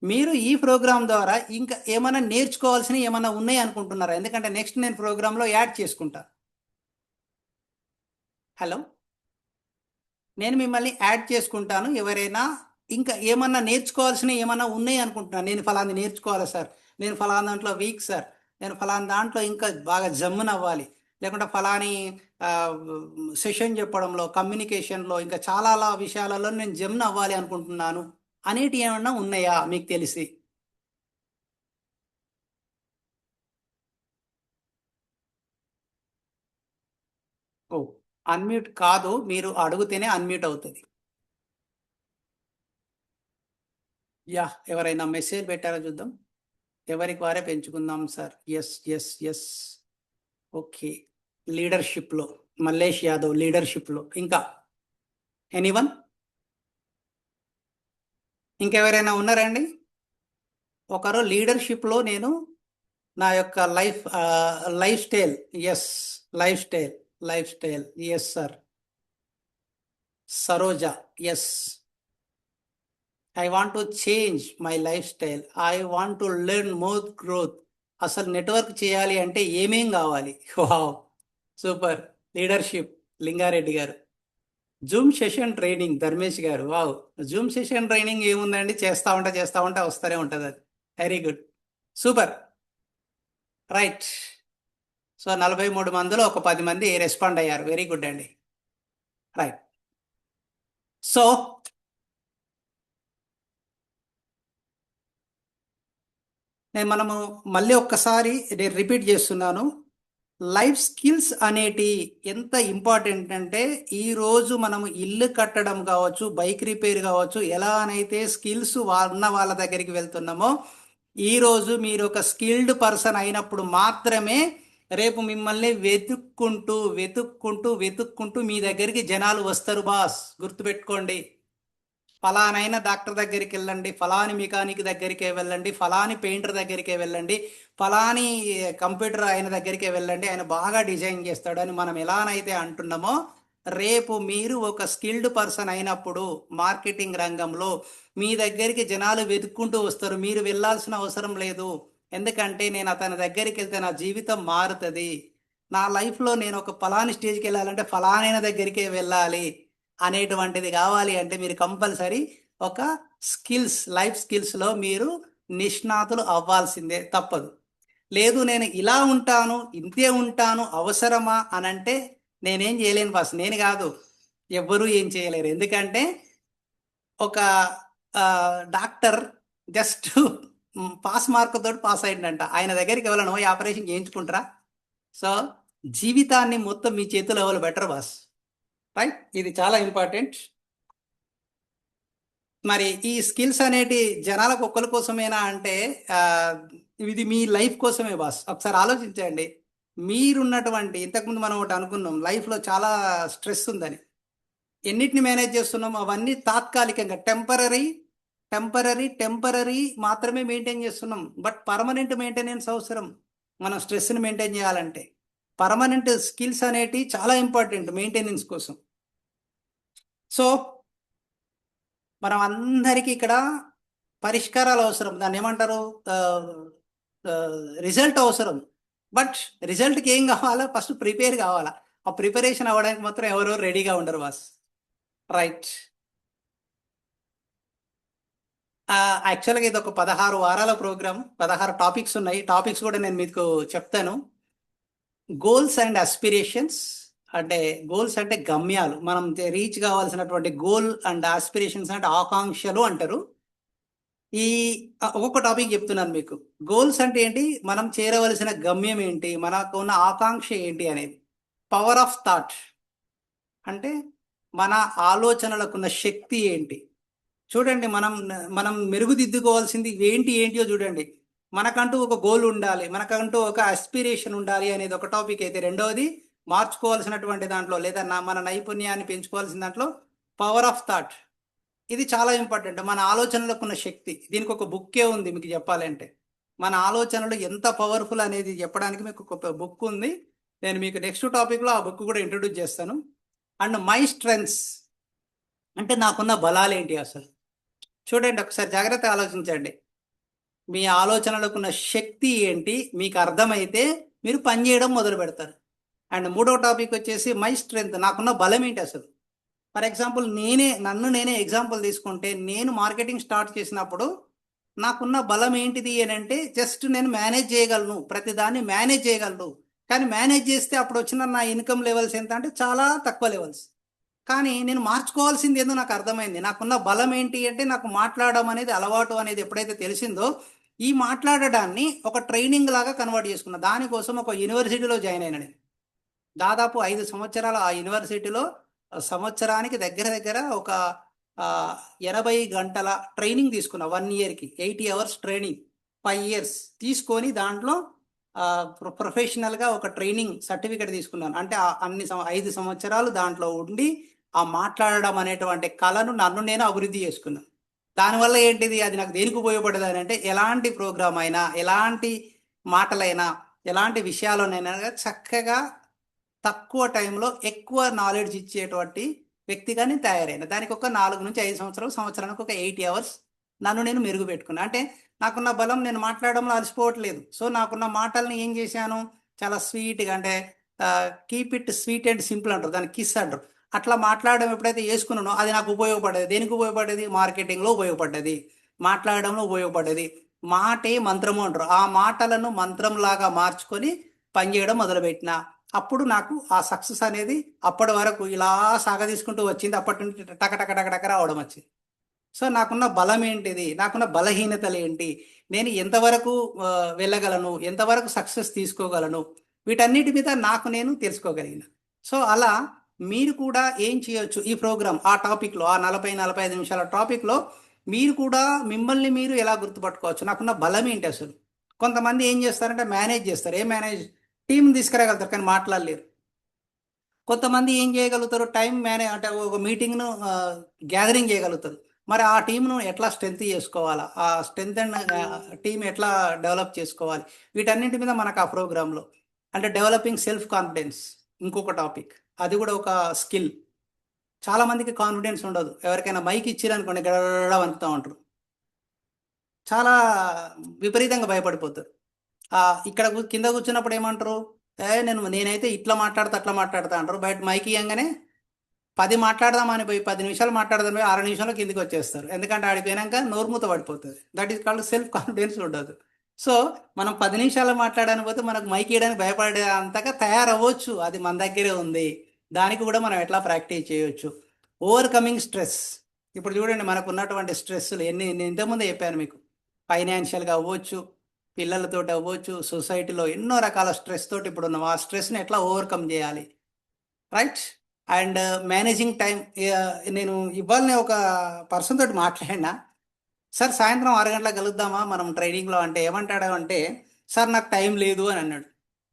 మీరు ఈ ప్రోగ్రామ్ ద్వారా ఇంకా ఏమైనా నేర్చుకోవాల్సినవి ఏమైనా ఉన్నాయి అనుకుంటున్నారా? ఎందుకంటే నెక్స్ట్ నేను ప్రోగ్రాంలో యాడ్ చేసుకుంటా. హలో, నేను మిమ్మల్ని యాడ్ చేసుకుంటాను. ఎవరైనా ఇంకా ఏమన్నా నేర్చుకోవాల్సినవి ఏమన్నా ఉన్నాయి అనుకుంటున్నాను, నేను ఫలాన్ని నేర్చుకోవాలి సార్, నేను ఫలానా దాంట్లో వీక్ సార్, నేను ఫలానా దాంట్లో ఇంకా బాగా జమ్మున అవ్వాలి, లేకుంటే ఫలాని సెషన్ చెప్పడంలో, కమ్యూనికేషన్లో, ఇంకా చాలా విషయాలలో నేను జమ్మున అవ్వాలి అనుకుంటున్నాను అనేటి ఏమన్నా ఉన్నాయా మీకు తెలిసి? ఓ, అన్మ్యూట్ కాదు, మీరు అడిగితేనే అన్మ్యూట్ అవుతుంది. యా, ఎవరైనా మెసేజ్ పెట్టారో చూద్దాం. ఎవరికి వారే పెంచుకుందాం సార్. ఎస్. ఓకే, లీడర్షిప్లో మల్లేష్ యాదవ్, లీడర్షిప్లో. ఇంకా ఎనీవన్? ఇంకెవరైనా ఉన్నారండి? ఒకరు లీడర్షిప్లో నేను నా యొక్క life style. Yes, life style. Yes sir. Saroja, yes. I want to change my life style. I want to learn more growth. అసలు నెట్వర్క్ చేయాలి అంటే ఏమేం కావాలి? Wow, super. లీడర్షిప్, లింగారెడ్డి గారు. జూమ్ సెషన్ ట్రైనింగ్, ధర్మేష్ గారు. వావ్, జూమ్ సెషన్ ట్రైనింగ్ ఏముందండి, చేస్తా ఉంటే వస్తూనే ఉంటుంది అది. Very good, super. Right. So 43 మందిలో ఒక 10 మంది రెస్పాండ్ అయ్యారు. వెరీ గుడ్ అండి. రైట్. సో మనము మళ్ళీ ఒక్కసారి నేను రిపీట్ చేస్తున్నాను. లైఫ్ స్కిల్స్ అనేటి ఎంత ఇంపార్టెంట్ అంటే, ఈరోజు మనము ఇల్లు కట్టడం కావచ్చు, బైక్ రిపేర్ కావచ్చు, ఎలానైతే స్కిల్స్ ఉన్న వాళ్ళ దగ్గరికి వెళ్తున్నామో, ఈరోజు మీరు ఒక స్కిల్డ్ పర్సన్ అయినప్పుడు మాత్రమే రేపు మిమ్మల్ని వెతుక్కుంటూ మీ దగ్గరికి జనాలు వస్తారు బాస్. గుర్తుపెట్టుకోండి. ఫలానైన డాక్టర్ దగ్గరికి వెళ్ళండి, ఫలాని మెకానిక్ దగ్గరికే వెళ్ళండి, ఫలాని పెయింటర్ దగ్గరికే వెళ్ళండి, ఫలాని కంప్యూటర్ ఆయన దగ్గరికే వెళ్ళండి, ఆయన బాగా డిజైన్ చేస్తాడు అని మనం ఎలానైతే అంటున్నామో, రేపు మీరు ఒక స్కిల్డ్ పర్సన్ అయినప్పుడు మార్కెటింగ్ రంగంలో మీ దగ్గరికి జనాలు వెతుక్కుంటూ వస్తారు. మీరు వెళ్ళాల్సిన అవసరం లేదు. ఎందుకంటే నేను అతని దగ్గరికి వెళ్తే నా జీవితం మారుతుంది, నా లైఫ్లో నేను ఒక ఫలాని స్టేజ్కి వెళ్ళాలంటే ఫలానైన దగ్గరికే వెళ్ళాలి అనేటువంటిది కావాలి అంటే మీరు కంపల్సరీ ఒక లైఫ్ స్కిల్స్లో మీరు నిష్ణాతులు అవ్వాల్సిందే, తప్పదు. లేదు నేను ఇలా ఉంటాను, ఇంతే ఉంటాను, అవసరమా అని అంటే నేనేం చేయలేను బాస్. నేను కాదు, ఎవ్వరూ ఏం చేయలేరు. ఎందుకంటే ఒక డాక్టర్ జస్ట్ పాస్ మార్క్ తోటి పాస్ అయిందంట, ఆయన దగ్గరికి వెళ్ళను ఈ ఆపరేషన్ చేయించుకుంటారా? సో జీవితాన్ని మొత్తం మీ చేతిలో ఎవరు బెటర్ బాస్. రైట్, ఇది చాలా ఇంపార్టెంట్. మరి ఈ స్కిల్స్ అనేటి జనాలకు ఒక్కరి కోసమేనా అంటే ఇది మీ లైఫ్ కోసమే బాస్. ఒకసారి ఆలోచించండి. మీరున్నటువంటి, ఇంతకుముందు మనం ఒకటి అనుకున్నాం, లైఫ్లో చాలా స్ట్రెస్ ఉందని. ఎన్నిటిని మేనేజ్ చేస్తున్నాం? అవన్నీ తాత్కాలికంగా, టెంపరీ మాత్రమే మెయింటైన్ చేస్తున్నాం. బట్ పర్మనెంట్ మెయింటెనెన్స్ అవసరం మనం స్ట్రెస్ని మెయింటైన్ చేయాలంటే. పర్మనెంట్ స్కిల్స్ అనేటి చాలా ఇంపార్టెంట్ మెయింటెనెన్స్ కోసం. సో మనం అందరికీ ఇక్కడ పరిష్కారాలు అవసరం, దాన్ని ఏమంటారు, రిజల్ట్ అవసరం. బట్ రిజల్ట్కి ఏం కావాలా? ఫస్ట్ ప్రిపేర్ కావాలా. ఆ ప్రిపరేషన్ అవ్వడానికి మాత్రం ఎవరో రెడీగా ఉండరు బాస్. రైట్. యాక్చువల్గా ఇది ఒక 16 వారాల ప్రోగ్రామ్, 16 టాపిక్స్ ఉన్నాయి. టాపిక్స్ కూడా నేను మీకు చెప్తాను. గోల్స్ అండ్ అస్పిరేషన్స్, అంటే గోల్స్ అంటే గమ్యాలు, మనం రీచ్ కావాల్సినటువంటి గోల్ అండ్ ఆస్పిరేషన్స్ అంటే ఆకాంక్షలు అంటారు. ఈ ఒక్కొక్క టాపిక్ చెప్తున్నాను మీకు. గోల్స్ అంటే ఏంటి, మనం చేరవలసిన గమ్యం ఏంటి, మనకు ఉన్న ఆకాంక్ష ఏంటి అనేది. పవర్ ఆఫ్ థాట్ అంటే మన ఆలోచనలకున్న శక్తి ఏంటి. చూడండి, మనం మెరుగుదిద్దుకోవాల్సింది ఏంటియో చూడండి. మనకంటూ ఒక గోల్ ఉండాలి, మనకంటూ ఒక అస్పిరేషన్ ఉండాలి అనేది ఒక టాపిక్ అయితే, రెండవది మార్చుకోవాల్సినటువంటి దాంట్లో లేదా మన నైపుణ్యాన్ని పెంచుకోవాల్సిన దాంట్లో పవర్ ఆఫ్ థాట్. ఇది చాలా ఇంపార్టెంట్, మన ఆలోచనలకు ఉన్న శక్తి. దీనికి ఒక బుక్కే ఉంది మీకు చెప్పాలంటే. మన ఆలోచనలు ఎంత పవర్ఫుల్ అనేది చెప్పడానికి మీకు ఒక బుక్ ఉంది. నేను మీకు నెక్స్ట్ టాపిక్లో ఆ బుక్ కూడా ఇంట్రొడ్యూస్ చేస్తాను. అండ్ మై స్ట్రెంగ్స్ అంటే నాకున్న బలాలు ఏంటి అసలు. చూడండి, ఒకసారి జాగ్రత్తగా ఆలోచించండి. మీ ఆలోచనలకు ఉన్న శక్తి ఏంటి మీకు అర్థమైతే మీరు పనిచేయడం మొదలు పెడతారు. అండ్ మూడో టాపిక్ వచ్చేసి మై స్ట్రెంగ్త్, నాకున్న బలం ఏంటి అసలు. ఫర్ ఎగ్జాంపుల్ నన్ను నేనే ఎగ్జాంపుల్ తీసుకుంటే, నేను మార్కెటింగ్ స్టార్ట్ చేసినప్పుడు నాకున్న బలం ఏంటిది అని అంటే, జస్ట్ నేను మేనేజ్ చేయగలను, ప్రతిదాన్ని మేనేజ్ చేయగలను. కానీ మేనేజ్ చేస్తే అప్పుడు వచ్చిన నా ఇన్కమ్ లెవెల్స్ ఎంత అంటే చాలా తక్కువ లెవెల్స్. కానీ నేను మార్చుకోవాల్సింది ఏందో నాకు అర్థమైంది. నాకున్న బలం ఏంటి అంటే, నాకు మాట్లాడడం అనేది అలవాటు అనేది ఎప్పుడైతే తెలిసిందో, ఈ మాట్లాడడాన్ని ఒక ట్రైనింగ్ లాగా కన్వర్ట్ చేసుకున్నా. దానికోసం ఒక యూనివర్సిటీలో జాయిన్ అయినా నేను. దాదాపు 5 సంవత్సరాలు ఆ యూనివర్సిటీలో సంవత్సరానికి దగ్గర దగ్గర ఒక 80 గంటల ట్రైనింగ్ తీసుకున్నా. 1 ఇయర్కి 80 అవర్స్ ట్రైనింగ్, 5 ఇయర్స్ తీసుకొని దాంట్లో ప్రొఫెషనల్గా ఒక ట్రైనింగ్ సర్టిఫికేట్ తీసుకున్నాను. అంటే 5 సంవత్సరాలు దాంట్లో ఉండి ఆ మాట్లాడడం అనేటువంటి కళను నన్ను నేను అభివృద్ధి చేసుకున్నాను. దానివల్ల ఏంటిది, అది నాకు దేనికి ఉపయోగపడేది అని అంటే, ఎలాంటి ప్రోగ్రామ్ అయినా, ఎలాంటి మాటలైనా, ఎలాంటి విషయాలనైనా చక్కగా తక్కువ టైంలో ఎక్కువ నాలెడ్జ్ ఇచ్చేటువంటి వ్యక్తిగా నేను తయారైన. దానికి ఒక 4 నుంచి 5 సంవత్సరాలు, సంవత్సరానికి ఒక 80 అవర్స్ నన్ను నేను మెరుగు పెట్టుకున్నా. అంటే నాకున్న బలం, నేను మాట్లాడడంలో అలసిపోవట్లేదు. సో నాకున్న మాటల్ని ఏం చేశాను, చాలా స్వీట్గా, అంటే keep it sweet and simple అంటారు, దాన్ని కిస్ అంటారు. అట్లా మాట్లాడడం ఎప్పుడైతే చేసుకున్నానో అది నాకు ఉపయోగపడేది. దేనికి ఉపయోగపడేది, మార్కెటింగ్లో ఉపయోగపడ్డది, మాట్లాడడంలో ఉపయోగపడ్డది. మాటే మంత్రము అంటారు, ఆ మాటలను మంత్రంలాగా మార్చుకొని పనిచేయడం మొదలుపెట్టిన. అప్పుడు నాకు ఆ సక్సెస్ అనేది అప్పటి వరకు ఇలా సాగదీసుకుంటూ వచ్చింది. అప్పటి నుంచి టక రావడం వచ్చింది. సో నాకున్న బలం ఏంటిది, నాకున్న బలహీనతలు ఏంటి, నేను ఎంతవరకు వెళ్ళగలను, ఎంతవరకు సక్సెస్ తీసుకోగలను, వీటన్నిటి మీద నాకు నేను తెలుసుకోగలిగిన. సో అలా మీరు కూడా ఏం చేయొచ్చు, ఈ ప్రోగ్రామ్ ఆ టాపిక్లో, ఆ 40-45 నిమిషాల టాపిక్లో మీరు కూడా మిమ్మల్ని మీరు ఎలా గుర్తుపట్టుకోవచ్చు, నాకున్న బలం ఏంటి అసలు. కొంతమంది ఏం చేస్తారంటే మేనేజ్ చేస్తారు. మేనేజ్ టీం తీసుకురాగలుగుతారు కానీ మాట్లాడలేరు. కొంతమంది ఏం చేయగలుగుతారు, టైం అంటే ఒక మీటింగ్ను గ్యాదరింగ్ చేయగలుగుతారు. మరి ఆ టీంను ఎట్లా స్ట్రెంత్ చేసుకోవాలా, ఆ స్ట్రెంత్ అండ్ టీం ఎట్లా డెవలప్ చేసుకోవాలి, వీటన్నింటి మీద మనకు ఆ ప్రోగ్రాంలో. అంటే డెవలపింగ్ సెల్ఫ్ కాన్ఫిడెన్స్ ఇంకొక టాపిక్, అది కూడా ఒక స్కిల్. చాలామందికి కాన్ఫిడెన్స్ ఉండదు. ఎవరికైనా మైక్ ఇచ్చిరనుకోండి గడగడ వణుకుతూ ఉంటారు, చాలా విపరీతంగా భయపడిపోతారు. ఇక్కడ కింద కూర్చున్నప్పుడు ఏమంటారు, నేనైతే ఇట్లా మాట్లాడతా అట్లా మాట్లాడతా అంటారు. బయట మైక్ ఇవ్వగానే 10 మాట్లాడదామని పోయి 10 నిమిషాలు మాట్లాడదాం పోయి 6 నిమిషాల్లో కిందికి వచ్చేస్తారు. ఎందుకంటే ఆడిపోయినాక నోరుమూత పడిపోతుంది. That is called self confidence ఉండదు. సో మనం 10 నిమిషాలు మాట్లాడడానికి పోతే మనకు మైక్ ఇవ్వడానికి భయపడే అంతగా తయారవ్వచ్చు. అది మన దగ్గరే ఉంది. దానికి కూడా మనం ఎట్లా ప్రాక్టీస్ చేయొచ్చు. Overcoming stress. ఇప్పుడు చూడండి, మనకు ఉన్నటువంటి స్ట్రెస్లు నేను ఇంతకుముందే చెప్పాను మీకు. ఫైనాన్షియల్గా అవ్వచ్చు, పిల్లలతో అవ్వచ్చు, సొసైటీలో ఎన్నో రకాల స్ట్రెస్ తోటి ఇప్పుడు ఉన్నాం. ఆ స్ట్రెస్ని ఎట్లా ఓవర్కమ్ చేయాలి, రైట్. And managing time. నేను ఇవాళనే ఒక పర్సన్ తోటి మాట్లాడినా, సార్ సాయంత్రం 6 గంటలకు కలుద్దామా మనం ట్రైనింగ్లో అంటే, ఏమంటాడు అంటే, సార్ నాకు టైం లేదు అని అన్నాడు.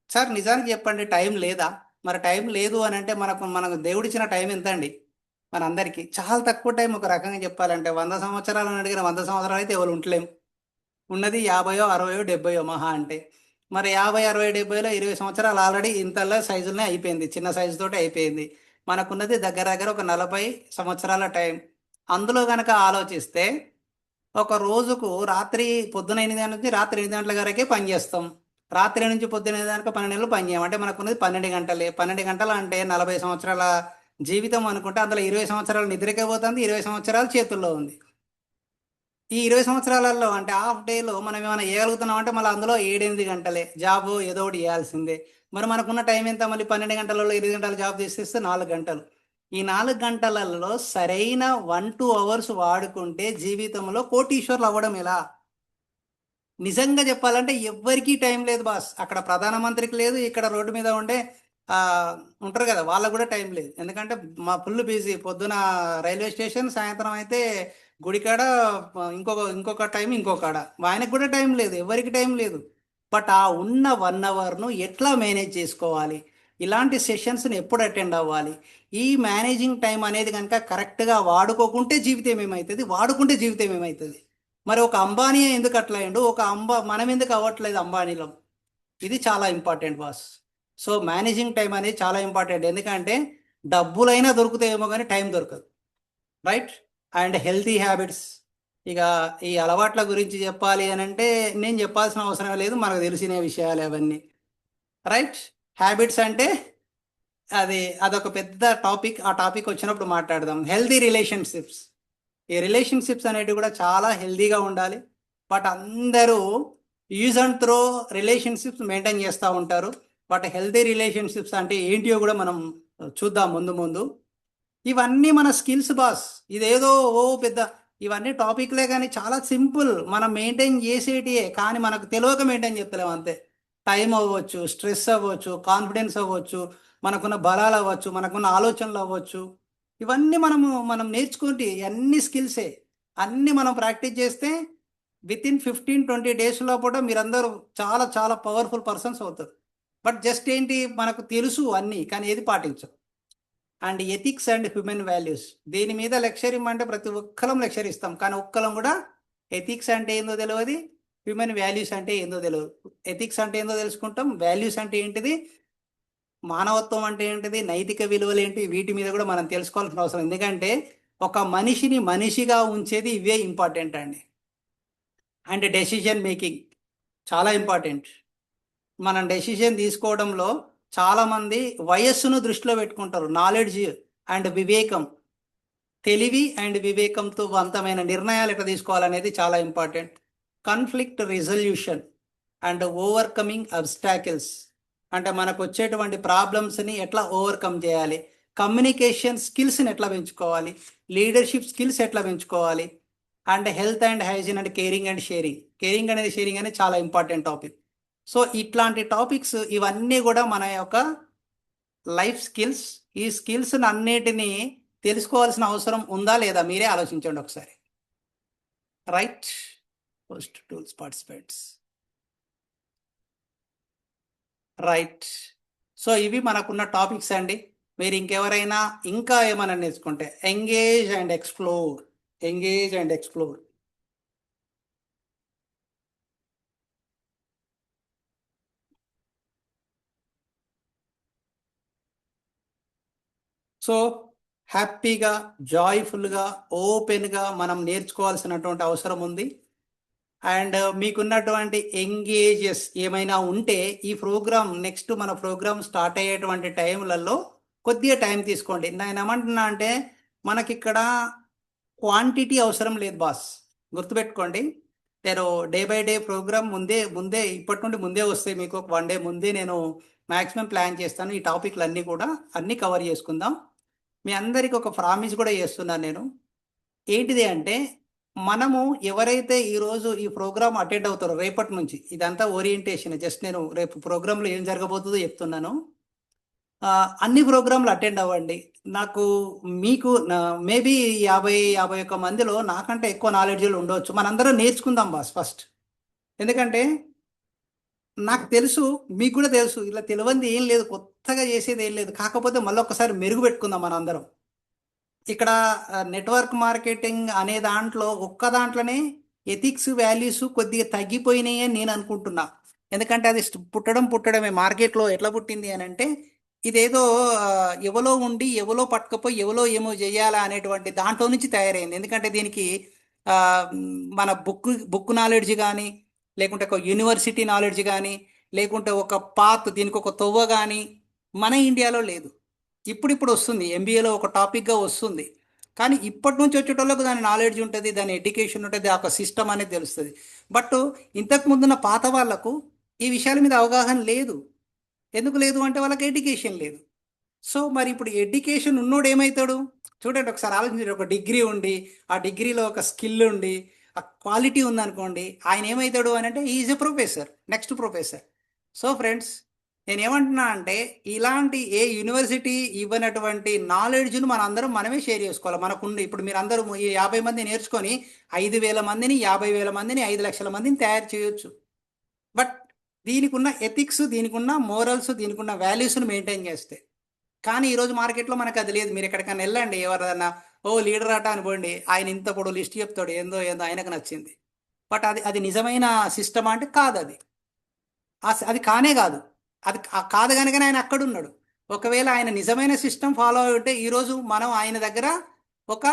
సార్ నిజానికి చెప్పండి, టైం లేదా? మరి టైం లేదు అని అంటే మనకు దేవుడిచ్చిన టైం ఎంత అండి? మనందరికీ చాలా తక్కువ టైం. ఒక రకంగా చెప్పాలంటే 100 సంవత్సరాలను అడిగిన 100 సంవత్సరాలు అయితే ఎవరు ఉండలేము. ఉన్నది 50, 60, 70 మహా అంటే. మరి 50, 60, 70లో 20 సంవత్సరాలు ఆల్రెడీ ఇంతలో సైజులోనే అయిపోయింది, చిన్న సైజుతోటి అయిపోయింది. మనకున్నది దగ్గర దగ్గర ఒక 40 సంవత్సరాల టైం. అందులో కనుక ఆలోచిస్తే ఒక రోజుకు పొద్దున 8 గంటల నుంచి రాత్రి 8 గంటల వరకే పనిచేస్తాం. రాత్రి నుంచి పొద్దున 8 గంటలకు 12 గంటలు పనిచేయం. అంటే మనకున్నది 12 గంటలే. 12 గంటలు అంటే 40 సంవత్సరాల జీవితం అనుకుంటే అందులో 20 సంవత్సరాలు నిద్రకే పోతుంది, 20 సంవత్సరాలు చేతుల్లో ఉంది. ఈ 20 సంవత్సరాలలో అంటే హాఫ్ డేలో మనం ఏమైనా చేయగలుగుతున్నాం అంటే మళ్ళీ అందులో 7-8 గంటలే జాబ్ ఏదో ఒకటి చేయాల్సిందే. మరి మనకున్న టైం ఎంత? మళ్ళీ 12 గంటలలో 8 గంటలు జాబ్ చేసేస్తే 4 గంటలు. ఈ 4 గంటలలో సరైన 1-2 అవర్స్ వాడుకుంటే జీవితంలో కోటీశ్వర్లు అవ్వడం ఎలా? నిజంగా చెప్పాలంటే ఎవ్వరికీ టైం లేదు బాస్. అక్కడ ప్రధానమంత్రికి లేదు, ఇక్కడ రోడ్డు మీద ఉండే ఆ, ఉంటారు కదా వాళ్ళకు కూడా టైం లేదు. ఎందుకంటే మా ఫుల్ బిజీ. పొద్దున రైల్వే స్టేషన్, సాయంత్రం అయితే గుడికాడ, ఇంకొక టైం ఇంకొకడ. ఆయనకు కూడా టైం లేదు, ఎవరికి టైం లేదు. బట్ ఆ ఉన్న 1 అవర్ను ఎట్లా మేనేజ్ చేసుకోవాలి, ఇలాంటి సెషన్స్ని ఎప్పుడు అటెండ్ అవ్వాలి, ఈ మేనేజింగ్ టైం అనేది కనుక కరెక్ట్గా వాడుకోకుంటే జీవితం ఏమవుతుంది, వాడుకుంటే జీవితం ఏమవుతుంది? మరి ఒక అంబానీ ఎందుకు అట్లా అయ్యిండు, మనం ఎందుకు అవ్వట్లేదు అంబానీలో? ఇది చాలా important boss. So managing time అనేది చాలా ఇంపార్టెంట్. ఎందుకంటే డబ్బులైనా దొరుకుతాయేమో కానీ టైం దొరకదు, రైట్? అండ్ హెల్తీ హ్యాబిట్స్, ఇక ఈ అలవాట్ల గురించి చెప్పాలి అని అంటే నేను చెప్పాల్సిన అవసరం లేదు, మనకు తెలిసిన విషయాలు అవన్నీ, రైట్? హ్యాబిట్స్ అంటే అదొక పెద్ద టాపిక్. ఆ టాపిక్ వచ్చినప్పుడు మాట్లాడదాం. హెల్తీ రిలేషన్షిప్స్, ఈ రిలేషన్షిప్స్ అనేటివి కూడా చాలా హెల్తీగా ఉండాలి. బట్ అందరూ use and throw relationships maintain చేస్తూ ఉంటారు. బట్ హెల్తీ రిలేషన్షిప్స్ అంటే ఏంటియో కూడా మనం చూద్దాం ముందు ముందు. ఇవన్నీ మన స్కిల్స్ బాస్. ఇదేదో పెద్ద ఇవన్నీ టాపిక్లే కానీ చాలా సింపుల్, మనం మెయింటైన్ చేసేటియే, కానీ మనకు తెలియక మెయింటైన్ చేస్తలేము అంతే. టైం అవ్వచ్చు, స్ట్రెస్ అవ్వచ్చు, కాన్ఫిడెన్స్ అవ్వచ్చు, మనకున్న బలాలు అవ్వచ్చు, మనకున్న ఆలోచనలు అవ్వచ్చు, ఇవన్నీ మనం నేర్చుకుంటే అన్ని స్కిల్సే. అన్నీ మనం ప్రాక్టీస్ చేస్తే విత్ ఇన్ 15-20 డేస్ లోపల మీరందరూ చాలా చాలా పవర్ఫుల్ పర్సన్స్ అవుతారు. బట్ జస్ట్ ఏంటి, మనకు తెలుసు అన్నీ కానీ ఏది పాటించరు. And ethics and human values, దీని మీద లెక్చర్ ఇమ్మంటే ప్రతి ఒక్కరం లెక్చర్ ఇస్తాం, కానీ ఒక్కరం కూడా ఎథిక్స్ అంటే ఏందో తెలియదు, హ్యూమన్ వాల్యూస్ అంటే ఏందో తెలియదు. ఎథిక్స్ అంటే ఏందో తెలుసుకుంటాం, వాల్యూస్ అంటే ఏంటిది, మానవత్వం అంటే ఏంటిది, నైతిక విలువలు ఏంటి, వీటి మీద కూడా మనం తెలుసుకోవాల్సిన అవసరం. ఎందుకంటే ఒక మనిషిని మనిషిగా ఉంచేది ఇవే ఇంపార్టెంట్ అండి. అండ్ డెసిషన్ మేకింగ్ చాలా ఇంపార్టెంట్. మనం డెసిషన్ తీసుకోవడంలో చాలామంది వయస్సును దృష్టిలో పెట్టుకుంటారు. నాలెడ్జ్ అండ్ వివేకం, తెలివి అండ్ వివేకంతో వంతమైన నిర్ణయాలు ఎట్లా తీసుకోవాలనేది చాలా important. Conflict resolution and overcoming obstacles, అంటే మనకు వచ్చేటువంటి ప్రాబ్లమ్స్ని ఎట్లా ఓవర్కమ్ చేయాలి, కమ్యూనికేషన్ స్కిల్స్ని ఎట్లా పెంచుకోవాలి, లీడర్షిప్ స్కిల్స్ ఎట్లా పెంచుకోవాలి, and health and hygiene and caring and sharing. Caring అనేది షేరింగ్ అనేది చాలా ఇంపార్టెంట్ టాపిక్. సో ఇట్లాంటి టాపిక్స్ ఇవన్నీ కూడా మన యొక్క లైఫ్ స్కిల్స్. ఈ స్కిల్స్ అన్నిటినీ తెలుసుకోవాల్సిన అవసరం ఉందా లేదా మీరే ఆలోచించండి ఒకసారి, right? Post tools participates, right? So ఇవి మనకున్న టాపిక్స్ అండి. మీరు ఇంకెవరైనా ఇంకా ఏమైనా నేర్చుకుంటే engage and explore, engage and explore. So హ్యాపీగా, జాయ్ఫుల్గా, ఓపెన్గా మనం నేర్చుకోవాల్సినటువంటి అవసరం ఉంది. అండ్ మీకున్నటువంటి ఎంగేజెస్ ఏమైనా ఉంటే ఈ ప్రోగ్రామ్ నెక్స్ట్ మన ప్రోగ్రామ్ స్టార్ట్ అయ్యేటువంటి టైంలలో కొద్దిగా టైం తీసుకోండి. నేను ఏమంటున్నా అంటే మనకి ఇక్కడ క్వాంటిటీ అవసరం లేదు బాస్, గుర్తుపెట్టుకోండి. నేను డే బై డే ప్రోగ్రామ్ ముందే ఇప్పటి నుండి ముందే వస్తాయి మీకు. 1 డే ముందే నేను మ్యాక్సిమం ప్లాన్ చేస్తాను. ఈ టాపిక్లు అన్నీ కూడా అన్నీ కవర్ చేసుకుందాం. మీ అందరికీ ఒక ప్రామిస్ కూడా చేస్తున్నాను నేను. ఏంటిది అంటే మనము ఎవరైతే ఈరోజు ఈ ప్రోగ్రామ్ అటెండ్ అవుతారో రేపటి నుంచి, ఇదంతా ఓరియంటేషన్, జస్ట్ నేను రేపు ప్రోగ్రాంలో ఏం జరగబోతుందో చెప్తున్నాను. అన్ని ప్రోగ్రాంలు అటెండ్ అవ్వండి. మీకు మేబీ 50-51 మందిలో నాకంటే ఎక్కువ నాలెడ్జ్లు ఉండవచ్చు. మనందరం నేర్చుకుందాం బాస్ ఫస్ట్. ఎందుకంటే నాకు తెలుసు, మీకు కూడా తెలుసు, ఇలా తెలియంది ఏం లేదు, కొత్తగా చేసేది ఏం లేదు. కాకపోతే మళ్ళీ ఒకసారి మెరుగు పెట్టుకుందాం మనందరం. ఇక్కడ నెట్వర్క్ మార్కెటింగ్ అనే ఒక్క దాంట్లోనే ఎథిక్స్ వాల్యూస్ కొద్దిగా తగ్గిపోయినాయి అని నేను అనుకుంటున్నా. ఎందుకంటే అది పుట్టడమే. మార్కెట్లో ఎట్లా పుట్టింది అని అంటే ఇదేదో ఎవలో ఉండి ఎవలో పట్టుకపోయి ఎవలో ఏమో చేయాలా అనేటువంటి దాంట్లో నుంచి తయారైంది. ఎందుకంటే దీనికి మన బుక్ నాలెడ్జ్ కానీ, లేకుంటే ఒక యూనివర్సిటీ నాలెడ్జ్ కానీ, లేకుంటే ఒక దీనికి ఒక తొవ్వ కానీ మన ఇండియాలో లేదు. ఇప్పుడు వస్తుంది, ఎంబీఏలో ఒక టాపిక్గా వస్తుంది. కానీ ఇప్పటి నుంచి వచ్చేటోళ్ళకు దాని నాలెడ్జ్ ఉంటుంది, దాని ఎడ్యుకేషన్ ఉంటుంది, ఆ ఒక సిస్టమ్ అనేది తెలుస్తుంది. బట్ ఇంతకు ముందున్న పాత వాళ్ళకు ఈ విషయాల మీద అవగాహన లేదు. ఎందుకు లేదు అంటే వాళ్ళకి ఎడ్యుకేషన్ లేదు. సో మరి ఇప్పుడు ఎడ్యుకేషన్ ఉన్నోడు ఏమవుతాడు? చూడండి, ఒకసారి ఆలోచించండి. ఒక డిగ్రీ ఉండి, ఆ డిగ్రీలో ఒక స్కిల్ ఉండి, ఆ క్వాలిటీ ఉందనుకోండి, ఆయన ఏమవుతాడు అని అంటే is a professor, next professor. So friends, నేను ఏమంటున్నా అంటే ఇలాంటి ఏ యూనివర్సిటీ ఇవ్వనటువంటి నాలెడ్జ్ను మనందరం మనమే షేర్ చేసుకోవాలి. మనకుండి ఇప్పుడు మీరు అందరూ ఈ 50 మంది నేర్చుకొని 5,000 మందిని, 50,000 మందిని, 5 లక్షల మందిని తయారు చేయొచ్చు. బట్ దీనికి ఉన్న ఎథిక్స్, దీనికి ఉన్న మోరల్స్, దీనికి ఉన్న వాల్యూస్ను మెయింటైన్ చేస్తే. కానీ ఈరోజు మార్కెట్లో మనకు అది లేదు. మీరు ఎక్కడికైనా వెళ్ళండి, ఎవరైనా ఓ లీడర్ అట అనుకోండి, ఆయన ఇంత పొడవు లిస్ట్ చెప్తాడు, ఏందో ఏందో ఆయనకు నచ్చింది. బట్ అది నిజమైన సిస్టమ్ అంటే కాదు. అది కానే కాదు. అది కాదు కనుకనే ఆయన అక్కడ ఉన్నాడు. ఒకవేళ ఆయన నిజమైన సిస్టమ్ ఫాలో అయి ఉంటే ఈరోజు మనం ఆయన దగ్గర ఒక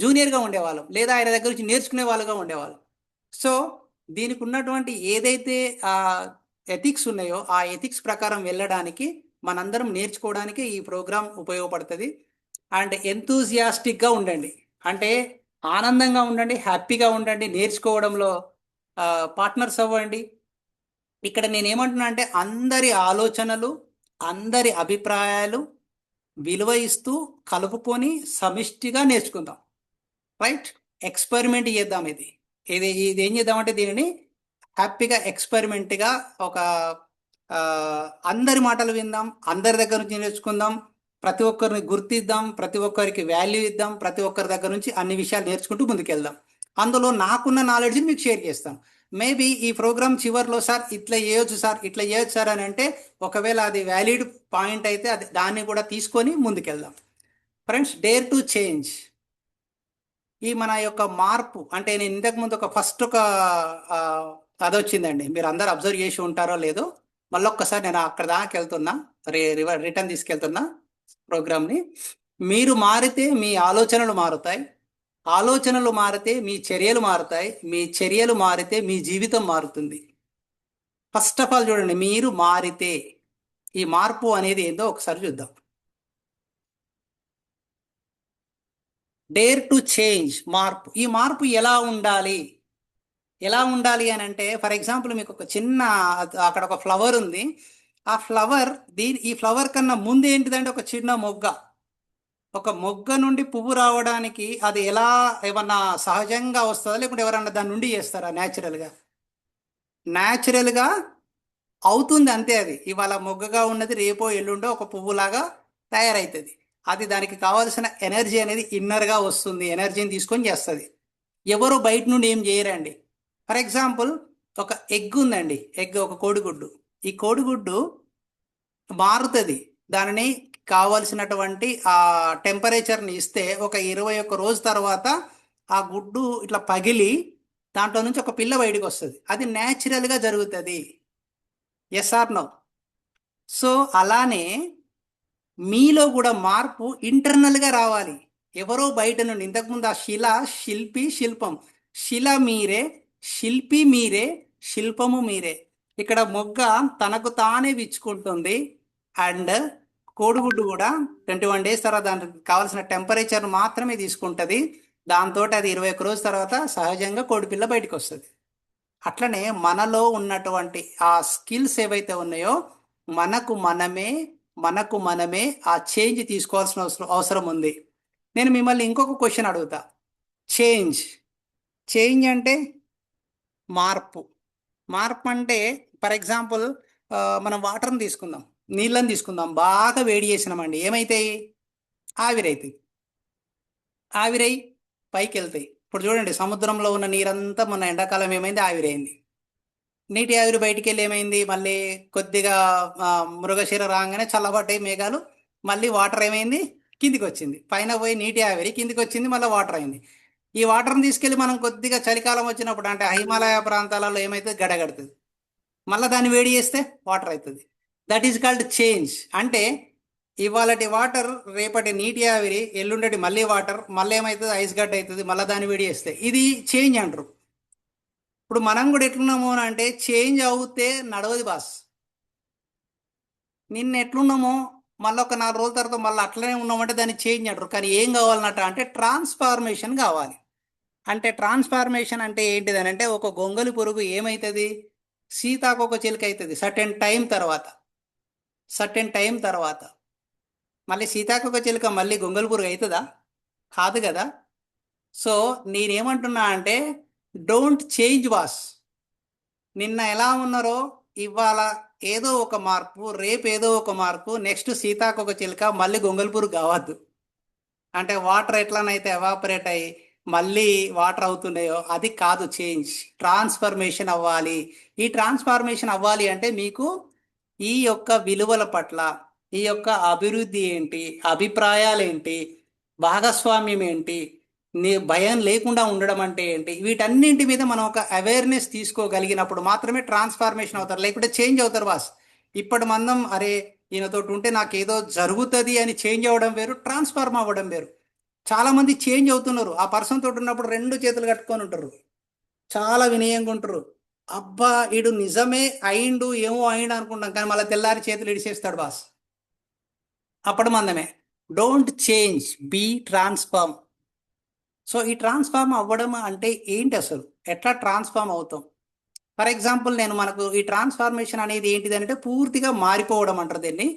జూనియర్గా ఉండేవాళ్ళం, లేదా ఆయన దగ్గర నుంచి నేర్చుకునే వాళ్ళుగా ఉండేవాళ్ళం. సో దీనికి ఉన్నటువంటి ఏదైతే ఎథిక్స్ ఉన్నాయో ఆ ఎథిక్స్ ప్రకారం వెళ్ళడానికి మనందరం నేర్చుకోవడానికి ఈ ప్రోగ్రాం ఉపయోగపడుతుంది. అండ్ ఎంతూజియాస్టిక్గా ఉండండి, అంటే ఆనందంగా ఉండండి, హ్యాపీగా ఉండండి, నేర్చుకోవడంలో పార్ట్నర్స్ అవ్వండి. ఇక్కడ నేనేమంటున్నా అంటే అందరి ఆలోచనలు, అందరి అభిప్రాయాలు విలువ ఇస్తూ కలుపుకొని సమిష్టిగా నేర్చుకుందాం. రైట్? ఎక్స్పెరిమెంట్ చేద్దాం. ఇది ఏం చేద్దామంటే దీనిని హ్యాపీగా ఎక్స్పెరిమెంట్గా ఒక అందరి మాటలు విందాం, అందరి దగ్గర నుంచి నేర్చుకుందాం, ప్రతి ఒక్కరిని గుర్తిద్దాం, ప్రతి ఒక్కరికి వాల్యూ ఇద్దాం, ప్రతి ఒక్కరి దగ్గర నుంచి అన్ని విషయాలు నేర్చుకుంటూ ముందుకెళ్దాం. అందులో నాకున్న నాలెడ్జ్ని మీకు షేర్ చేస్తాను. మేబీ ఈ ప్రోగ్రామ్ చివరిలో సార్ ఇట్లా చేయొచ్చు సార్, ఇట్లా చేయొచ్చు సార్ అని అంటే ఒకవేళ అది వ్యాలిడ్ పాయింట్ అయితే దాన్ని కూడా తీసుకొని ముందుకెళ్దాం. Friends, dare to change. ఈ మన యొక్క మార్పు అంటే నేను ఇంతకుముందు ఫస్ట్ అది వచ్చిందండి, మీరు అందరు అబ్జర్వ్ చేసి ఉంటారో లేదో. మళ్ళీ ఒక్కసారి నేను అక్కడ దాకా వెళ్తున్నా, రిటర్న్ తీసుకెళ్తున్నా ప్రోగ్రామ్ని. మీరు మారితే మీ ఆలోచనలు మారుతాయి, ఆలోచనలు మారితే మీ చర్యలు మారుతాయి, మీ చర్యలు మారితే మీ జీవితం మారుతుంది. ఫస్ట్ ఆఫ్ ఆల్ చూడండి, మీరు మారితే ఈ మార్పు అనేది ఏందో ఒకసారి చూద్దాం. డేర్ టు చేంజ్, మార్పు. ఈ మార్పు ఎలా ఉండాలి అని అంటే, ఫర్ ఎగ్జాంపుల్ మీకు ఒక చిన్న అక్కడ ఒక ఫ్లవర్ ఉంది. ఆ ఫ్లవర్ ఈ ఫ్లవర్ కన్నా ముందు ఏంటిదంటే ఒక చిన్న ఒక మొగ్గ నుండి పువ్వు రావడానికి అది ఎలా ఏమన్నా సహజంగా వస్తుందా, లేకుంటే ఎవరన్నా దాని నుండి చేస్తారా? న్యాచురల్గా అవుతుంది అంతే. అది ఇవాళ మొగ్గగా ఉన్నది రేపో ఎల్లుండో ఒక పువ్వులాగా తయారవుతుంది. అది దానికి కావాల్సిన ఎనర్జీ అనేది ఇన్నర్గా వస్తుంది, ఎనర్జీని తీసుకొని చేస్తుంది. ఎవరు బయట నుండి ఏం చేయరండి. ఫర్ ఎగ్జాంపుల్ ఒక ఎగ్ ఉందండి, ఒక కోడిగుడ్డు. ఈ కోడిగుడ్డు మారుతుంది, దానిని కావలసినటువంటి ఆ టెంపరేచర్ని ఇస్తే ఒక 21 రోజు తర్వాత ఆ గుడ్డు ఇట్లా పగిలి దాంట్లో నుంచి ఒక పిల్ల బయటకు వస్తుంది. అది న్యాచురల్గా జరుగుతుంది. Yes or no? సో అలానే మీలో కూడా మార్పు ఇంటర్నల్గా రావాలి. ఎవరో బయట నుండి, ఇంతకుముందు ఆ శిల్పి, శిల్పం. శిల మీరే, శిల్పి మీరే, శిల్పము మీరే. ఇక్కడ మొగ్గ తనకు తానే విచ్చుకుంటుంది. అండ్ కోడిగుడ్డు కూడా 21 డేస్ తర్వాత దానికి కావాల్సిన టెంపరేచర్ మాత్రమే తీసుకుంటుంది. దాంతో అది 21 రోజుల తర్వాత సహజంగా కోడిపిల్ల బయటకు వస్తుంది. అట్లనే మనలో ఉన్నటువంటి ఆ స్కిల్స్ ఏవైతే ఉన్నాయో మనకు మనమే ఆ చేంజ్ తీసుకోవాల్సిన అవసరం ఉంది. నేను మిమ్మల్ని ఇంకొక క్వశ్చన్ అడుగుతా. చేంజ్ అంటే మార్పు అంటే ఫర్ ఎగ్జాంపుల్ మనం వాటర్ని తీసుకుందాం, నీళ్ళని తీసుకుందాం. బాగా వేడి చేసినామండి, ఏమైతాయి? ఆవిరై పైకి వెళ్తాయి. ఇప్పుడు చూడండి, సముద్రంలో ఉన్న నీరంతా మన ఎండాకాలం ఏమైంది? ఆవిరైంది. నీటి ఆవిరి బయటికి వెళ్ళి ఏమైంది? మళ్ళీ కొద్దిగా మృగశిర రాగానే చల్లబడ్డాయి మేఘాలు, మళ్ళీ వాటర్ ఏమైంది? కిందికి వచ్చింది. పైన పోయి నీటి ఆవిరి కిందికి వచ్చింది, మళ్ళీ వాటర్ అయింది. ఈ వాటర్ని తీసుకెళ్ళి మనం కొద్దిగా చలికాలం వచ్చినప్పుడు అంటే హిమాలయ ప్రాంతాలలో ఏమైతుంది? గడగడుతుంది. మళ్ళీ దాన్ని వేడి చేస్తే వాటర్ అవుతుంది. That is called change. అంటే ఇవాళటి వాటర్, రేపటి నీటి ఆవిరి, ఎల్లుండటి మళ్ళీ వాటర్, మళ్ళీ ఏమవుతుంది? ఐస్ గడ్డ అవుతుంది, మళ్ళీ దాన్ని వేడి చేస్తే ఇది చేంజ్ అంటారు. ఇప్పుడు మనం కూడా ఎట్లున్నాము అని అంటే చేంజ్ అవుతే నడవది బాస్. నిన్న ఎట్లున్నామో మళ్ళీ ఒక 4 రోజుల తర్వాత మళ్ళీ అట్లనే ఉన్నామంటే దాన్ని చేంజ్ అంటారు. కానీ ఏం కావాలన్నట్టు అంటే ట్రాన్స్ఫార్మేషన్ కావాలి. అంటే ట్రాన్స్ఫార్మేషన్ అంటే ఏంటిదని అంటే ఒక గొంగలి పురుగు ఏమవుతుంది, సీతాకోక చిలుక అవుతుంది సర్టెన్ టైం తర్వాత. మళ్ళీ సీతాకోక చిలుక మళ్ళీ గొంగలి పురుగు అవుతుందా? కాదు కదా. సో నేనేమంటున్నా అంటే డోంట్ చేంజ్ బాస్. నిన్న ఎలా ఉన్నారో ఇవాళ ఏదో ఒక మార్పు, రేపు ఏదో ఒక మార్పు, నెక్స్ట్ సీతాకోక చిలుక మళ్ళీ గొంగలి పురుగు కావద్దు. అంటే వాటర్ ఎట్లానైతే ఎవాపరేట్ అయ్యి మళ్ళీ వాటర్ అవుతున్నాయో అది కాదు చేంజ్. ట్రాన్స్ఫర్మేషన్ అవ్వాలి. ఈ ట్రాన్స్ఫార్మేషన్ అవ్వాలి అంటే మీకు ఈ యొక్క విలువల పట్ల, ఈ యొక్క అభివృద్ధి ఏంటి, అభిప్రాయాలు ఏంటి, భాగస్వామ్యం ఏంటి, భయం లేకుండా ఉండడం అంటే ఏంటి, వీటన్నింటి మీద మనం ఒక అవేర్నెస్ తీసుకోగలిగినప్పుడు మాత్రమే ట్రాన్స్ఫార్మేషన్ అవుతారు. లేకుంటే చేంజ్ అవుతారు బాస్. ఇప్పటి మందం అరే ఈయనతో ఉంటే నాకు ఏదో జరుగుతుంది అని చేంజ్ అవ్వడం వేరు, ట్రాన్స్ఫార్మ్ అవ్వడం వేరు. చాలా మంది చేంజ్ అవుతున్నారు. ఆ పర్సన్ తోటి ఉన్నప్పుడు 2 చేతులు కట్టుకొని ఉంటారు, చాలా వినయంగా ఉంటారు. అబ్బా ఈడు నిజమే అయిండు, ఏమో అయిండు అనుకుంటాం, కానీ మళ్ళీ తెల్లారి చేతులు ఇడిచేస్తాడు బాస్. అప్పుడు మందమే. Don't change, be transform. So ఈ ట్రాన్స్ఫార్మ్ అవ్వడం అంటే ఏంటి, అసలు ఎట్లా ట్రాన్స్ఫార్మ్ అవుతాం? ఫర్ ఎగ్జాంపుల్ మనకు ఈ ట్రాన్స్ఫార్మేషన్ అనేది ఏంటిది అంటే పూర్తిగా మారిపోవడం అంటారు దీన్ని.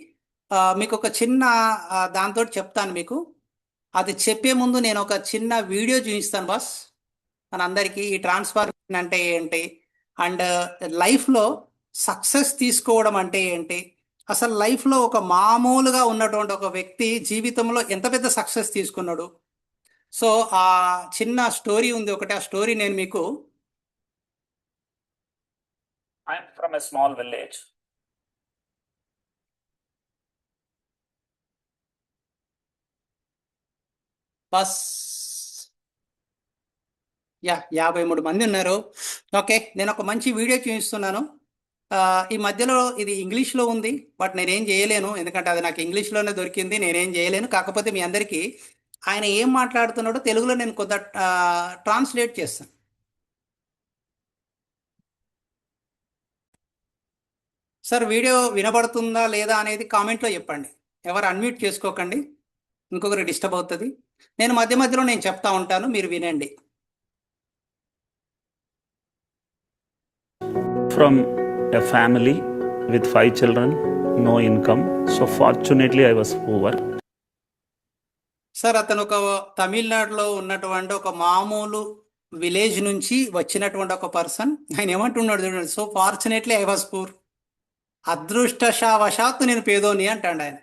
మీకు ఒక చిన్న దాంతో చెప్తాను మీకు. అది చెప్పే ముందు నేను ఒక చిన్న వీడియో చూపిస్తాను బాస్ మనందరికీ. ఈ ట్రాన్స్ఫార్మేషన్ అంటే ఏంటి, అండ్ లైఫ్లో సక్సెస్ తీసుకోవడం అంటే ఏంటి, అసలు లైఫ్లో ఒక మామూలుగా ఉన్నటువంటి ఒక వ్యక్తి జీవితంలో ఎంత పెద్ద సక్సెస్ తీసుకున్నాడు. సో ఆ చిన్న స్టోరీ ఉంది ఒకటి, ఆ స్టోరీ నేను మీకు. I'm from a small village. Bus 53 మంది ఉన్నారు. ఓకే, నేను ఒక మంచి వీడియో చూపిస్తున్నాను. ఈ మధ్యలో ఇది ఇంగ్లీష్లో ఉంది, బట్ నేనేం చేయలేను ఎందుకంటే అది నాకు ఇంగ్లీష్లోనే దొరికింది, నేనేం చేయలేను. కాకపోతే మీ అందరికీ ఆయన ఏం మాట్లాడుతున్నాడో తెలుగులో నేను కొంత ట్రాన్స్లేట్ చేస్తాను. సార్ వీడియో వినబడుతుందా లేదా అనేది కామెంట్లో చెప్పండి. ఎవరు అన్మ్యూట్ చేసుకోకండి, ఇంకొకరు డిస్టర్బ్ అవుతుంది. నేను మధ్య మధ్యలో నేను చెప్తా ఉంటాను, మీరు వినండి. From a family with 5 children, no income. So fortunately I was poor. Sir అతను ఒక తమిళనాడులో ఉన్నటువంటి ఒక మామూలు విలేజ్ నుంచి వచ్చినటువంటి ఒక పర్సన్. ఆయన ఏమంటున్నాడు చూడండి, so fortunately I was poor. అదృష్టశావశాత్తు నేను పేదోని అంటాడు ఆయన.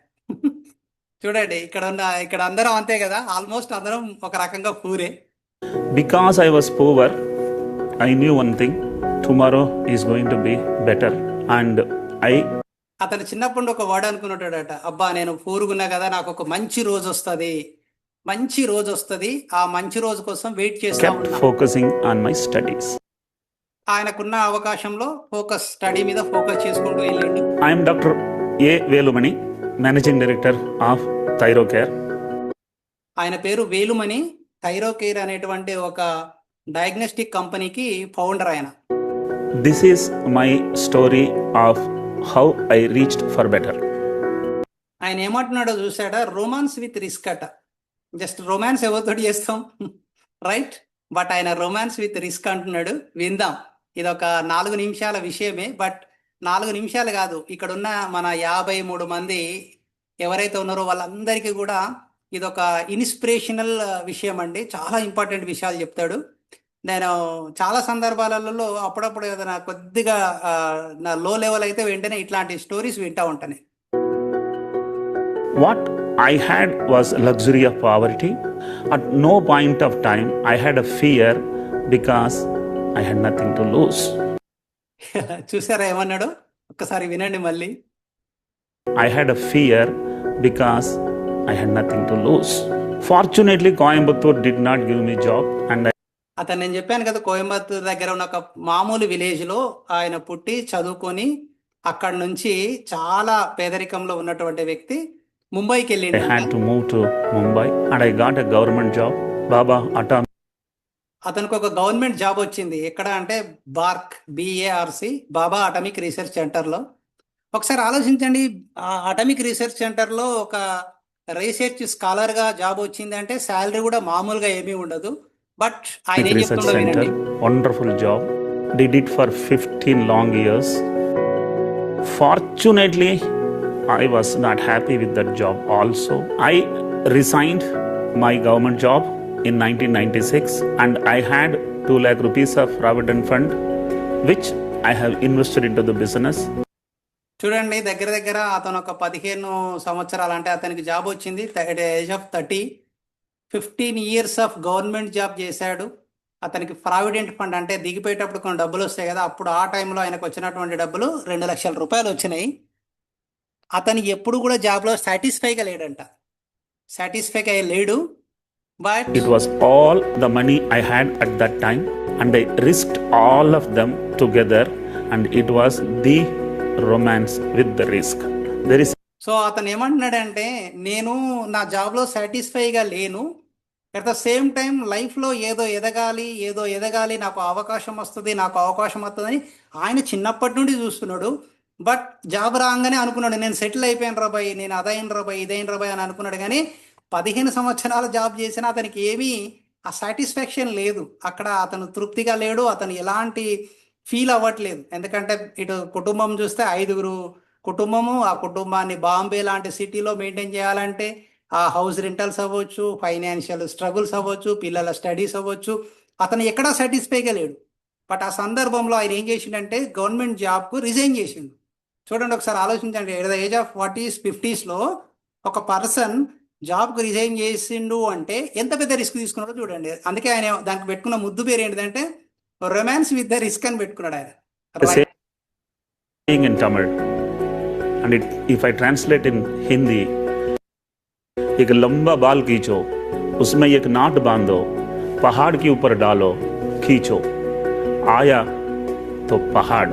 చూడండి ఇక్కడ అందరం అంతే కదా, ఆల్మోస్ట్ అందరం ఒక రకంగా పూరే. Because I was poor, I knew one thing, tomorrow is going to be better. And అతను చిన్నప్పుడు ఒక వర్డ్ అనుకున్నాడట, అబ్బా నేను పూరుగున్నా కదా, నాకు ఒక మంచి రోజు వస్తుంది, ఆ మంచి రోజు కోసం వెయిట్ చేస్తా kept ఉన్నా. focusing on my studies. ఆయనకున్న అవకాశంలో స్టడీ మీద ఫోకస్ చేసుకుంటూ వెళ్ళిండు. I am Dr. A. Velumani, Managing Director of Thyrocare. ఆయన పేరు వేలుమణి. థైరోకేర్ అనేటువంటి ఒక డయాగ్నోస్టిక్ కంపెనీకి ఫౌండర్ ఆయన. This is my story of how I reached for better. ఆయన ఏమంటున్నాడో చూసాడా, రొమాన్స్ విత్ రిస్క్ అట. జస్ట్ రొమాన్స్ ఎవరితో చేస్తాం రైట్, బట్ ఆయన రొమాన్స్ విత్ రిస్క్ అంటున్నాడు. విందాం. ఇది ఒక 4 నిమిషాల విషయమే, బట్ 4 నిమిషాలు కాదు, ఇక్కడ ఉన్న మన 53 మంది ఎవరైతే ఉన్నారో వాళ్ళందరికీ కూడా ఇది ఒక ఇన్స్పిరేషనల్ విషయం అండి. చాలా ఇంపార్టెంట్ విషయాలు చెప్తాడు. నేను చాలా సందర్భాలలో అప్పుడప్పుడు ఏదైనా కొద్దిగా నా లో లెవెల్ అయితే వెంటనే ఇట్లాంటి స్టోరీస్ వింటా ఉంటాను. What I had was luxury of poverty. At no point of time I had a fear because I had nothing to lose. చూసారా ఏమన్నాడు, ఒక్కసారి వినండి మళ్ళీ. I had a fear because I had nothing to lose. Fortunately, Coimbatore did not give me job and అతను నేను చెప్పాను కదా, కోయంబత్తూరు దగ్గర ఉన్న ఒక మామూలు విలేజ్లో ఆయన పుట్టి చదువుకొని అక్కడి నుంచి చాలా పేదరికంలో ఉన్నటువంటి వ్యక్తి ముంబైకి I వెళ్ళిండు. had to move to Mumbai and I got a government job. Baba Atom. అతనికి ఒక గవర్నమెంట్ జాబ్ వచ్చింది. ఎక్కడ అంటే BARC, BARC, బాబా అటామిక్ రీసెర్చ్ సెంటర్లో. ఒకసారి ఆలోచించండి, అటమిక్ రీసెర్చ్ సెంటర్లో ఒక రీసెర్చ్ స్కాలర్గా జాబ్ వచ్చిందంటే శాలరీ కూడా మామూలుగా ఏమీ ఉండదు. బట్ ఆయన ఏం Research చెప్తుండో Center, వినండి. wonderful job. Did it for 15 long years. Fortunately, I was not happy with that job also. I resigned my government job in 1996 and I had 2 lakh rupees of provident fund which I have invested into the business. చూడండి, దగ్గర దగ్గర అతను ఒక 15 సంవత్సరాలు, అంటే అతనికి job వచ్చింది at age of 30. 15 years of government job చేశాడు. అతనికి ప్రావిడెంట్ ఫండ్ అంటే దిగిపోయేటప్పుడు కొన్ని డబ్బులు వస్తాయి కదా, అప్పుడు ఆ టైంలో ఆయనకు వచ్చినటువంటి డబ్బులు 2 లక్షల రూపాయలు వచ్చినాయి. అతను ఎప్పుడు కూడా జాబ్లో సాటిస్ఫైగా లేడంట, సాటిస్ఫైగా లేడు. But It was all the money I had at that time and I risked all of them together and it was the romance with the risk. There is so అతను ఏమంటున్నాడంటే, నేను నా జాబ్లో సాటిస్ఫైగా లేను, అట్ ద సేమ్ టైం లైఫ్లో ఏదో ఎదగాలి, నాకు అవకాశం వస్తుందని ఆయన చిన్నప్పటి నుండి చూస్తున్నాడు. బట్ జాబ్ రాగానే అనుకున్నాడు, నేను సెటిల్ అయిపోయాను రాబాయ్, నేను అదైన రాబాయ్ ఇదైన రాబాయ్ అని అనుకున్నాడు. కానీ 15 సంవత్సరాలు జాబ్ చేసినా అతనికి ఏమీ ఆ సాటిస్ఫాక్షన్ లేదు. అక్కడ అతను తృప్తిగా లేడు, అతను ఎలాంటి ఫీల్ అవ్వట్లేదు. ఎందుకంటే ఇటు కుటుంబం చూస్తే 5గురు కుటుంబము, ఆ కుటుంబాన్ని బాంబే లాంటి సిటీలో మెయింటైన్ చేయాలంటే ఆ హౌస్ రెంటల్స్ అవ్వచ్చు, ఫైనాన్షియల్ స్ట్రగుల్స్ అవ్వచ్చు, పిల్లల స్టడీస్ అవ్వచ్చు, అతను ఎక్కడా సాటిస్ఫైగా లేడు. బట్ ఆ సందర్భంలో ఆయన ఏం చేసిండంటే గవర్నమెంట్ జాబ్కు రిజైన్ చేసిండు. చూడండి, ఒకసారి ఆలోచించండి, at the age of 40s 50sలో ఒక పర్సన్ జాబ్కు రిజైన్ చేసిండు అంటే ఎంత పెద్ద రిస్క్ తీసుకున్నాడో చూడండి. అందుకే ఆయన దానికి పెట్టుకున్న ముద్దు పేరు ఏంటిదంటే రొమాన్స్ విత్ ద రిస్క్ అని పెట్టుకున్నాడు ఆయన. a saying in Tamil and if I translate in Hindi, एक लंबा बाल खींचो, उसमें एक नाट बांधो, पहाड़ के ऊपर डालो, खींचो, आया तो पहाड़,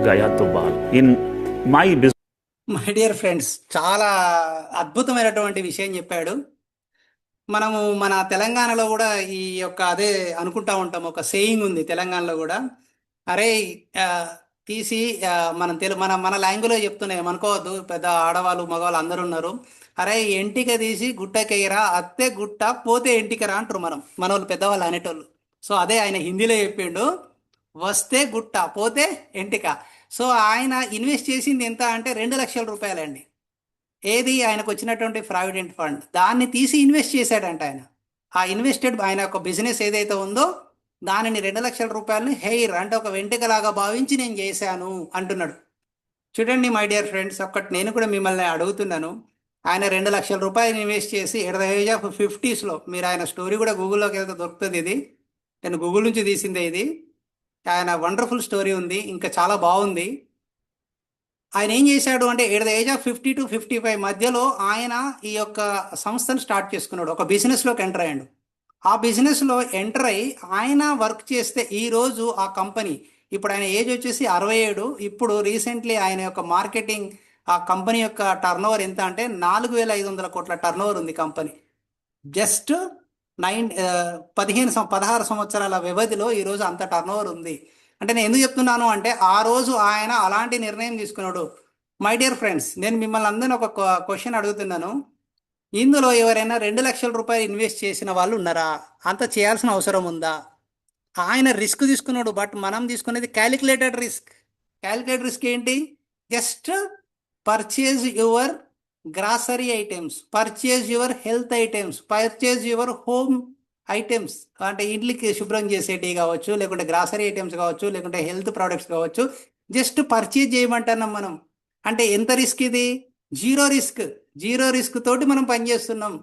गया तो बाल. In my business, my dear friends, చాలా అద్భుతమైనటువంటి విషయం చెప్పాడు. మనము మన తెలంగాణలో కూడా ఈ యొక్క అదే అనుకుంటా ఉంటాం, ఒక సేయింగ్ ఉంది తెలంగాణలో కూడా, అరే తీసి మన లాంగ్వేజ్లో చెప్తున్నాయి అనుకోవద్దు, పెద్ద ఆడవాళ్ళు మగవాళ్ళు అందరూ ఉన్నారు, అరే ఎంటిక తీసి గుట్టకెయ్యరా, అత్తే గుట్ట పోతే ఎంటికరా అంటారు మన వాళ్ళు పెద్దవాళ్ళు అనేటోళ్ళు. సో అదే ఆయన హిందీలో చెప్పిండు, వస్తే గుట్ట పోతే ఎంటిక. సో ఆయన ఇన్వెస్ట్ చేసింది ఎంత అంటే 2 లక్షల రూపాయలండి. ఏది ఆయనకు వచ్చినటువంటి ప్రావిడెంట్ ఫండ్, దాన్ని తీసి ఇన్వెస్ట్ చేశాడంట ఆయన. ఆ ఇన్వెస్టెడ్ ఆయన యొక్క బిజినెస్ ఏదైతే ఉందో దానిని 2 లక్షల రూపాయలని హెయిర్ అంటే ఒక వెంట్రుకలాగా భావించి నేను చేశాను అంటున్నాడు. చూడండి మై డియర్ ఫ్రెండ్స్, ఒక్కటి నేను కూడా మిమ్మల్ని అడుగుతున్నాను, ఆయన 2 లక్షల రూపాయలు ఇన్వెస్ట్ చేసి ఎట్ ద ఏజ్ ఆఫ్ 50sలో, మీరు ఆయన స్టోరీ కూడా గూగుల్లోకి వెళ్తే దొరుకుతుంది, ఇది నేను గూగుల్ నుంచి తీసిందే, ఇది ఆయన వండర్ఫుల్ స్టోరీ ఉంది, ఇంకా చాలా బాగుంది. ఆయన ఏం చేశాడు అంటే at the age of 50 to 55 మధ్యలో ఆయన ఈ యొక్క సంస్థను స్టార్ట్ చేసుకున్నాడు, ఒక బిజినెస్లోకి ఎంటర్ అయ్యాడు. ఆ బిజినెస్లో ఎంటర్ అయ్యి ఆయన వర్క్ చేస్తే ఈరోజు ఆ కంపెనీ, ఇప్పుడు ఆయన ఏజ్ వచ్చేసి 67, ఇప్పుడు రీసెంట్లీ ఆయన యొక్క మార్కెటింగ్, ఆ కంపెనీ యొక్క టర్నోవర్ ఎంత అంటే 4,500 కోట్ల టర్నోవర్ ఉంది కంపెనీ. జస్ట్ 16 సంవత్సరాల వ్యవధిలో ఈరోజు అంత టర్నోవర్ ఉంది. అంటే నేను ఎందుకు చెప్తున్నాను అంటే ఆ రోజు ఆయన అలాంటి నిర్ణయం తీసుకున్నాడు. మై డియర్ ఫ్రెండ్స్, నేను మిమ్మల్ని అందరినీ ఒక క్వశ్చన్ అడుగుతున్నాను, ఇందులో ఎవరైనా 2 లక్షల రూపాయలు ఇన్వెస్ట్ చేసిన వాళ్ళు ఉన్నారా? అంత చేయాల్సిన అవసరం ఉందా? ఆయన రిస్క్ తీసుకున్నాడు, బట్ మనం తీసుకునేది క్యాలిక్యులేటెడ్ రిస్క్. క్యాలిక్యులేటెడ్ రిస్క్ ఏంటి? Just purchase your grocery items, purchase your health items, purchase your home items, అంటే ఇంట్లోకి శుభ్రం చేసేటివి కావచ్చు, లేకుంటే గ్రాసరీ ఐటమ్స్ కావచ్చు, లేకుంటే హెల్త్ ప్రోడక్ట్స్ కావచ్చు, జస్ట్ పర్చేజ్ చేయమంటున్నాం మనం. అంటే ఎంత రిస్క్ ఇది? జీరో రిస్క్ తోటి మనం పనిచేస్తున్నాం.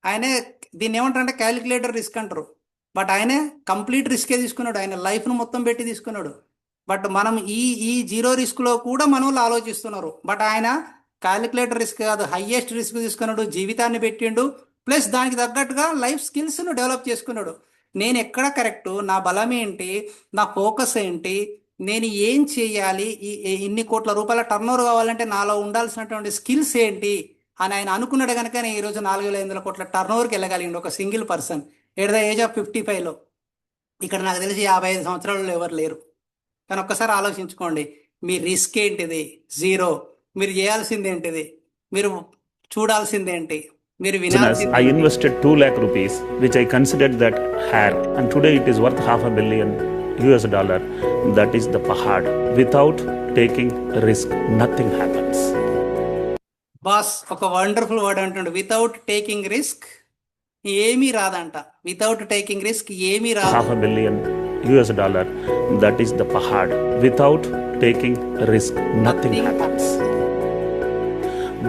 ఆయనే దీన్ని ఏమంటారంటే క్యాలిక్యులేటర్ రిస్క్ అంటారు. బట్ ఆయనే కంప్లీట్ రిస్కే తీసుకున్నాడు, ఆయన లైఫ్ను మొత్తం పెట్టి తీసుకున్నాడు. బట్ మనం ఈ జీరో రిస్క్లో కూడా మనోళ్ళు ఆలోచిస్తున్నారు. బట్ ఆయన క్యాలిక్యులేటర్ రిస్క్ కాదు, హయ్యెస్ట్ రిస్క్ తీసుకున్నాడు, జీవితాన్ని పెట్టిండు, ప్లస్ దానికి తగ్గట్టుగా లైఫ్ స్కిల్స్ను డెవలప్ చేసుకున్నాడు. నేను ఎక్కడ కరెక్టు, నా బలం ఏంటి, నా ఫోకస్ ఏంటి, నేను ఏం చేయాలి, ఇన్ని కోట్ల రూపాయల టర్నోవర్ కావాలంటే నాలో ఉండాల్సినటువంటి స్కిల్స్ ఏంటి అని ఆయన అనుకున్నాడు. కనుక ఈరోజు 4,500 కోట్ల టర్నోవర్కి వెళ్ళగలిగిండు ఒక single person at the age of 55లో. ఇక్కడ నాకు తెలిసి 55 సంవత్సరాలలో ఎవరు లేరు. కానీ ఒక్కసారి ఆలోచించుకోండి, మీ రిస్క్ ఏంటిది? జీరో. మీరు చేయాల్సింది ఏంటిది? మీరు చూడాల్సింది ఏంటి? మీరు business, వినాల్సింది I ఏంటి? invested 2 lakh rupees, which I considered that hair, and today it is worth $500 million. That is the pahad. Without taking risk, nothing happens. Boss ఒక వండర్ఫుల్ వర్డ్ అంటుండు, వితౌట్ టేకింగ్ రిస్క్ ఏమీ రాదంట. Without taking risk ఏమీ రాదు. $500 million. That is the pahad. Without taking risk, nothing happens.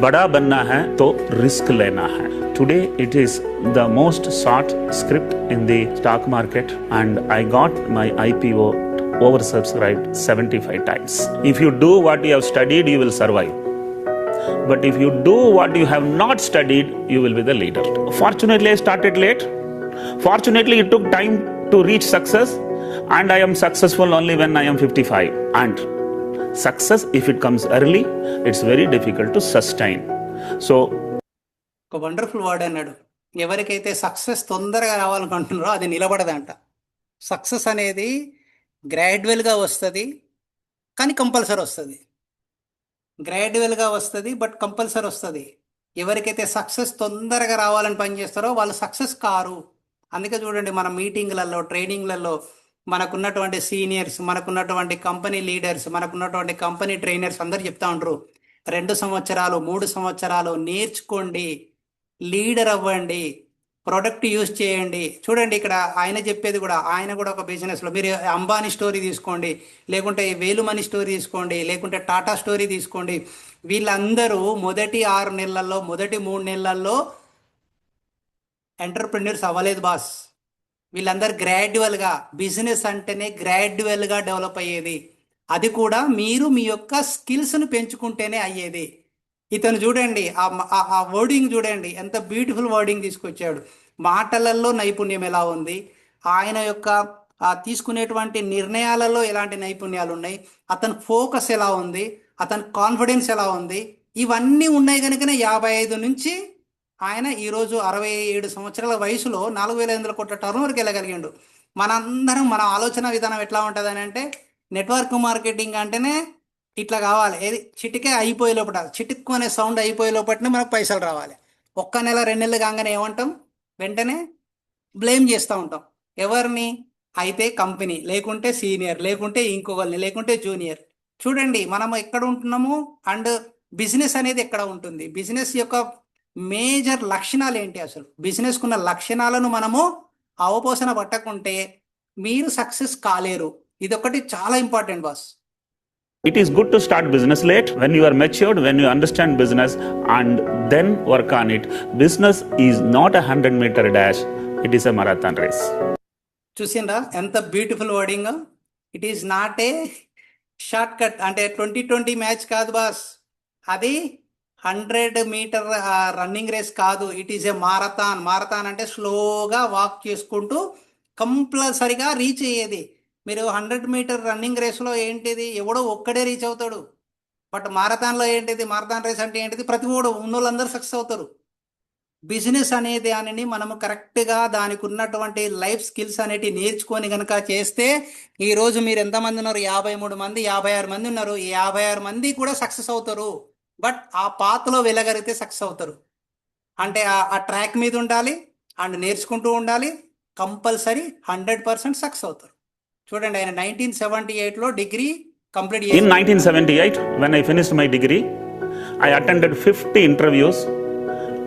बड़ा बनना है तो रिस्क लेना है. Today it is the most sought script in the stock market, and I got my IPO oversubscribed 75 times. If you do what you have studied, you will survive. But if you do what you have not studied, you will be the leader. Fortunately, I started late. Fortunately, it took time to reach success, and I am successful only when I am 55. And success, if it comes early, it's very difficult to sustain. So ఒక wonderful word అన్నాడు. ఎవరికైతే success తొందరగా రావాలనుకుంటున్నారో అది నిలబడదంట. Success అనేది గ్రాడ్యువల్గా వస్తుంది, కానీ compulsory వస్తుంది. గ్రాడ్యువల్గా వస్తుంది, బట్ కంపల్సరీ వస్తుంది. ఎవరికైతే సక్సెస్ తొందరగా రావాలని పనిచేస్తారో వాళ్ళు సక్సెస్ కారు. అందుకే చూడండి, మన మీటింగ్లలో, ట్రైనింగ్లలో మనకున్నటువంటి సీనియర్స్, మనకున్నటువంటి కంపెనీ లీడర్స్, మనకున్నటువంటి కంపెనీ ట్రైనర్స్ అందరు చెప్తా ఉంటారు, 2 సంవత్సరాలు 3 సంవత్సరాలు నేర్చుకోండి, లీడర్ అవ్వండి, ప్రొడక్ట్ యూజ్ చేయండి. చూడండి ఇక్కడ ఆయన చెప్పేది కూడా, ఆయన కూడా ఒక బిజినెస్లో, మీరు అంబానీ స్టోరీ తీసుకోండి, లేకుంటే వేలుమణి స్టోరీ తీసుకోండి, లేకుంటే టాటా స్టోరీ తీసుకోండి. వీళ్ళందరూ మొదటి 6 నెలల్లో, మొదటి 3 నెలల్లో ఎంటర్ప్రెన్యూర్స్ అవ్వలేదు బాస్. వీళ్ళందరూ గ్రాడ్యువల్గా, బిజినెస్ అంటేనే గ్రాడ్యువల్గా డెవలప్ అయ్యేది. అది కూడా మీరు మీ యొక్క స్కిల్స్ను పెంచుకుంటేనే అయ్యేది. ఇతను చూడండి, ఆ వర్డింగ్ చూడండి, ఎంత బ్యూటిఫుల్ వర్డింగ్ తీసుకొచ్చాడు. మాటలలో నైపుణ్యం ఎలా ఉంది, ఆయన యొక్క తీసుకునేటువంటి నిర్ణయాలలో ఎలాంటి నైపుణ్యాలు ఉన్నాయి, అతని ఫోకస్ ఎలా ఉంది, అతని కాన్ఫిడెన్స్ ఎలా ఉంది, ఇవన్నీ ఉన్నాయి కనుకనే 55 నుంచి ఆయన ఈరోజు 67 సంవత్సరాల వయసులో 4,500 కోట్ల టర్నోవర్కి వెళ్ళగలిగాడు. మనందరం మన ఆలోచన విధానం ఎట్లా ఉంటుంది అని అంటే, నెట్వర్క్ మార్కెటింగ్ అంటేనే ఇట్లా కావాలి, ఏది చిటికే అయిపోయే లోపల, చిటుక్కు అనే సౌండ్ అయిపోయే లోపలనే మనకు పైసలు రావాలి. 1 నెల 2 నెలలు కాగానే ఏమంటాం, వెంటనే బ్లేమ్ చేస్తూ ఉంటాం. ఎవరిని అయితే కంపెనీ, లేకుంటే సీనియర్, లేకుంటే ఇంకొకరిని, లేకుంటే జూనియర్. చూడండి మనం ఎక్కడ ఉంటున్నాము అండ్ బిజినెస్ అనేది ఎక్కడ ఉంటుంది, బిజినెస్ యొక్క మేజర్ లక్షణాలు ఏంటి, అసలు బిజినెస్కు ఉన్న లక్షణాలను మనము అవపోసన పట్టకుంటే మీరు సక్సెస్ కాలేరు. ఇదొకటి చాలా important boss. it is good to start business late. When you are matured, when you understand business, and then work on it. Business is not a 100-meter dash. It is a marathon race. చూసిండ్రా ఎంత beautiful wording. It is not a short cut, అంటే 2020 match కాదు boss, అది 100 metre running race కాదు. It is a marathon. Marathon అంటే స్లోగా walk చేసుకుంటూ కంపల్సరిగా రీచ్ అయ్యేది. మీరు 100 మీటర్ రన్నింగ్ రేస్లో ఏంటిది, ఎవడో ఒక్కడే రీచ్ అవుతాడు. బట్ మారథాన్లో ఏంటిది, మారథాన్ రేస్ అంటే ఏంటిది, ప్రతి ఒక్కడు ఉన్నోళ్ళందరూ సక్సెస్ అవుతారు. బిజినెస్ అనే దానిని మనము కరెక్ట్గా దానికి ఉన్నటువంటి లైఫ్ స్కిల్స్ అనేటివి నేర్చుకొని కనుక చేస్తే, ఈరోజు మీరు ఎంతమంది ఉన్నారు, 53 మంది, 56 మంది ఉన్నారు. ఈ 56 మంది కూడా సక్సెస్ అవుతారు. బట్ ఆ పాత్లో వెళ్ళగలిగితే సక్సెస్ అవుతారు. అంటే ఆ ట్రాక్ మీద ఉండాలి అండ్ నేర్చుకుంటూ ఉండాలి. కంపల్సరీ 100% సక్సెస్ అవుతారు. చూడండి, ఆయన 1978లో degree complete In 1978, when I finished my degree, I attended 50 interviews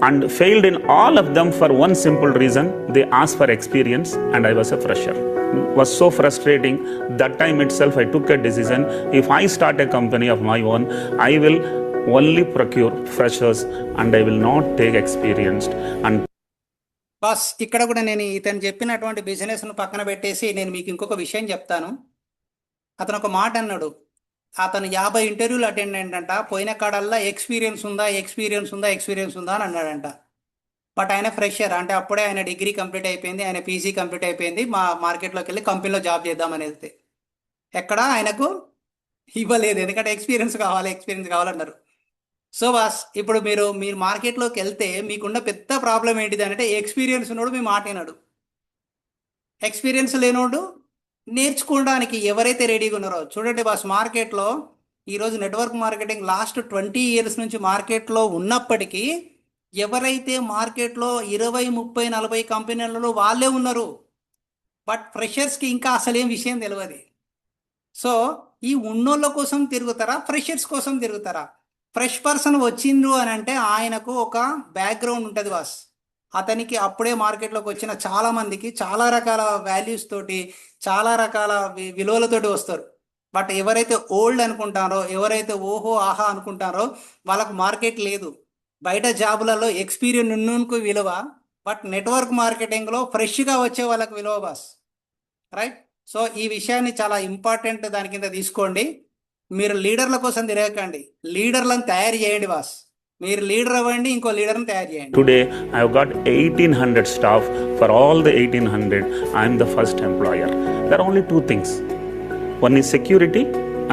and failed in all of them for one simple reason. They asked for experience and I was a fresher. It was so frustrating. That time itself I took a decision. If I start a company of my own, I will only procure freshers and I will not take experienced. And boss, ఇక్కడ కూడా నేను ఇతను చెప్పినటువంటి బిజినెస్ను పక్కన పెట్టేసి నేను మీకు ఇంకొక విషయం చెప్తాను. అతను ఒక మాట అన్నాడు, అతను 50 ఇంటర్వ్యూలు అటెండ్ అయ్యిందంట. పోయిన కాడల్లా ఎక్స్పీరియన్స్ ఉందా అని అన్నాడంట. బట్ ఆయన ఫ్రెషర్, అంటే అప్పుడే ఆయన డిగ్రీ కంప్లీట్ అయిపోయింది, ఆయన పీజీ కంప్లీట్ అయిపోయింది. మా మార్కెట్లోకి వెళ్ళి కంపెనీలో జాబ్ చేద్దామనేది ఎక్కడ ఆయనకు ఇవ్వలేదు, ఎందుకంటే ఎక్స్పీరియన్స్ కావాలన్నారు. సో బాస్, ఇప్పుడు మీరు మార్కెట్లోకి వెళ్తే మీకున్న పెద్ద ప్రాబ్లం ఏంటిది అంటే, ఎక్స్పీరియన్స్ ఉన్నోడు మీ మాట వినడు, ఎక్స్పీరియన్స్ లేనోడు నేర్చుకోవడానికి ఎవరైతే రెడీగా ఉన్నారో. చూడండి బాస్, మార్కెట్లో ఈరోజు నెట్వర్క్ మార్కెటింగ్ లాస్ట్ 20 ఇయర్స్ నుంచి మార్కెట్లో ఉన్నప్పటికీ ఎవరైతే మార్కెట్లో 20, 30, 40 కంపెనీలలో వాళ్ళే ఉన్నారు. బట్ ఫ్రెషర్స్కి ఇంకా అసలేం విషయం తెలియదు. సో ఈ ఉన్నోళ్ళ కోసం తిరుగుతారా, ఫ్రెషర్స్ కోసం తిరుగుతారా? ఫ్రెష్ పర్సన్ వచ్చిండ్రు అని అంటే ఆయనకు ఒక బ్యాక్గ్రౌండ్ ఉంటుంది బాస్. అతనికి అప్పుడే మార్కెట్లోకి వచ్చిన చాలా మందికి చాలా రకాల వాల్యూస్ తోటి, చాలా రకాల విలువలతోటి వస్తారు. బట్ ఎవరైతే ఓల్డ్ అనుకుంటారో, ఎవరైతే ఓహో ఆహా అనుకుంటారో వాళ్ళకు మార్కెట్ లేదు. బయట జాబులలో ఎక్స్పీరియన్స్ ఉన్నకు విలువ, బట్ నెట్వర్క్ మార్కెటింగ్లో ఫ్రెష్గా వచ్చే వాళ్ళకి విలువ బాస్. రైట్? సో ఈ విషయాన్ని చాలా ఇంపార్టెంట్ దాని కింద తీసుకోండి. మీరు లీడర్ల కోసం తిరగకండి, లీడర్లను తయారు చేయండి బాస్. మీరు లీడర్ అవ్వండి, ఇంకో లీడర్ని తయారు చేయండి. Today, I have got 1800 staff. For all the 1800, I am the first employer. There are only two things. One is security,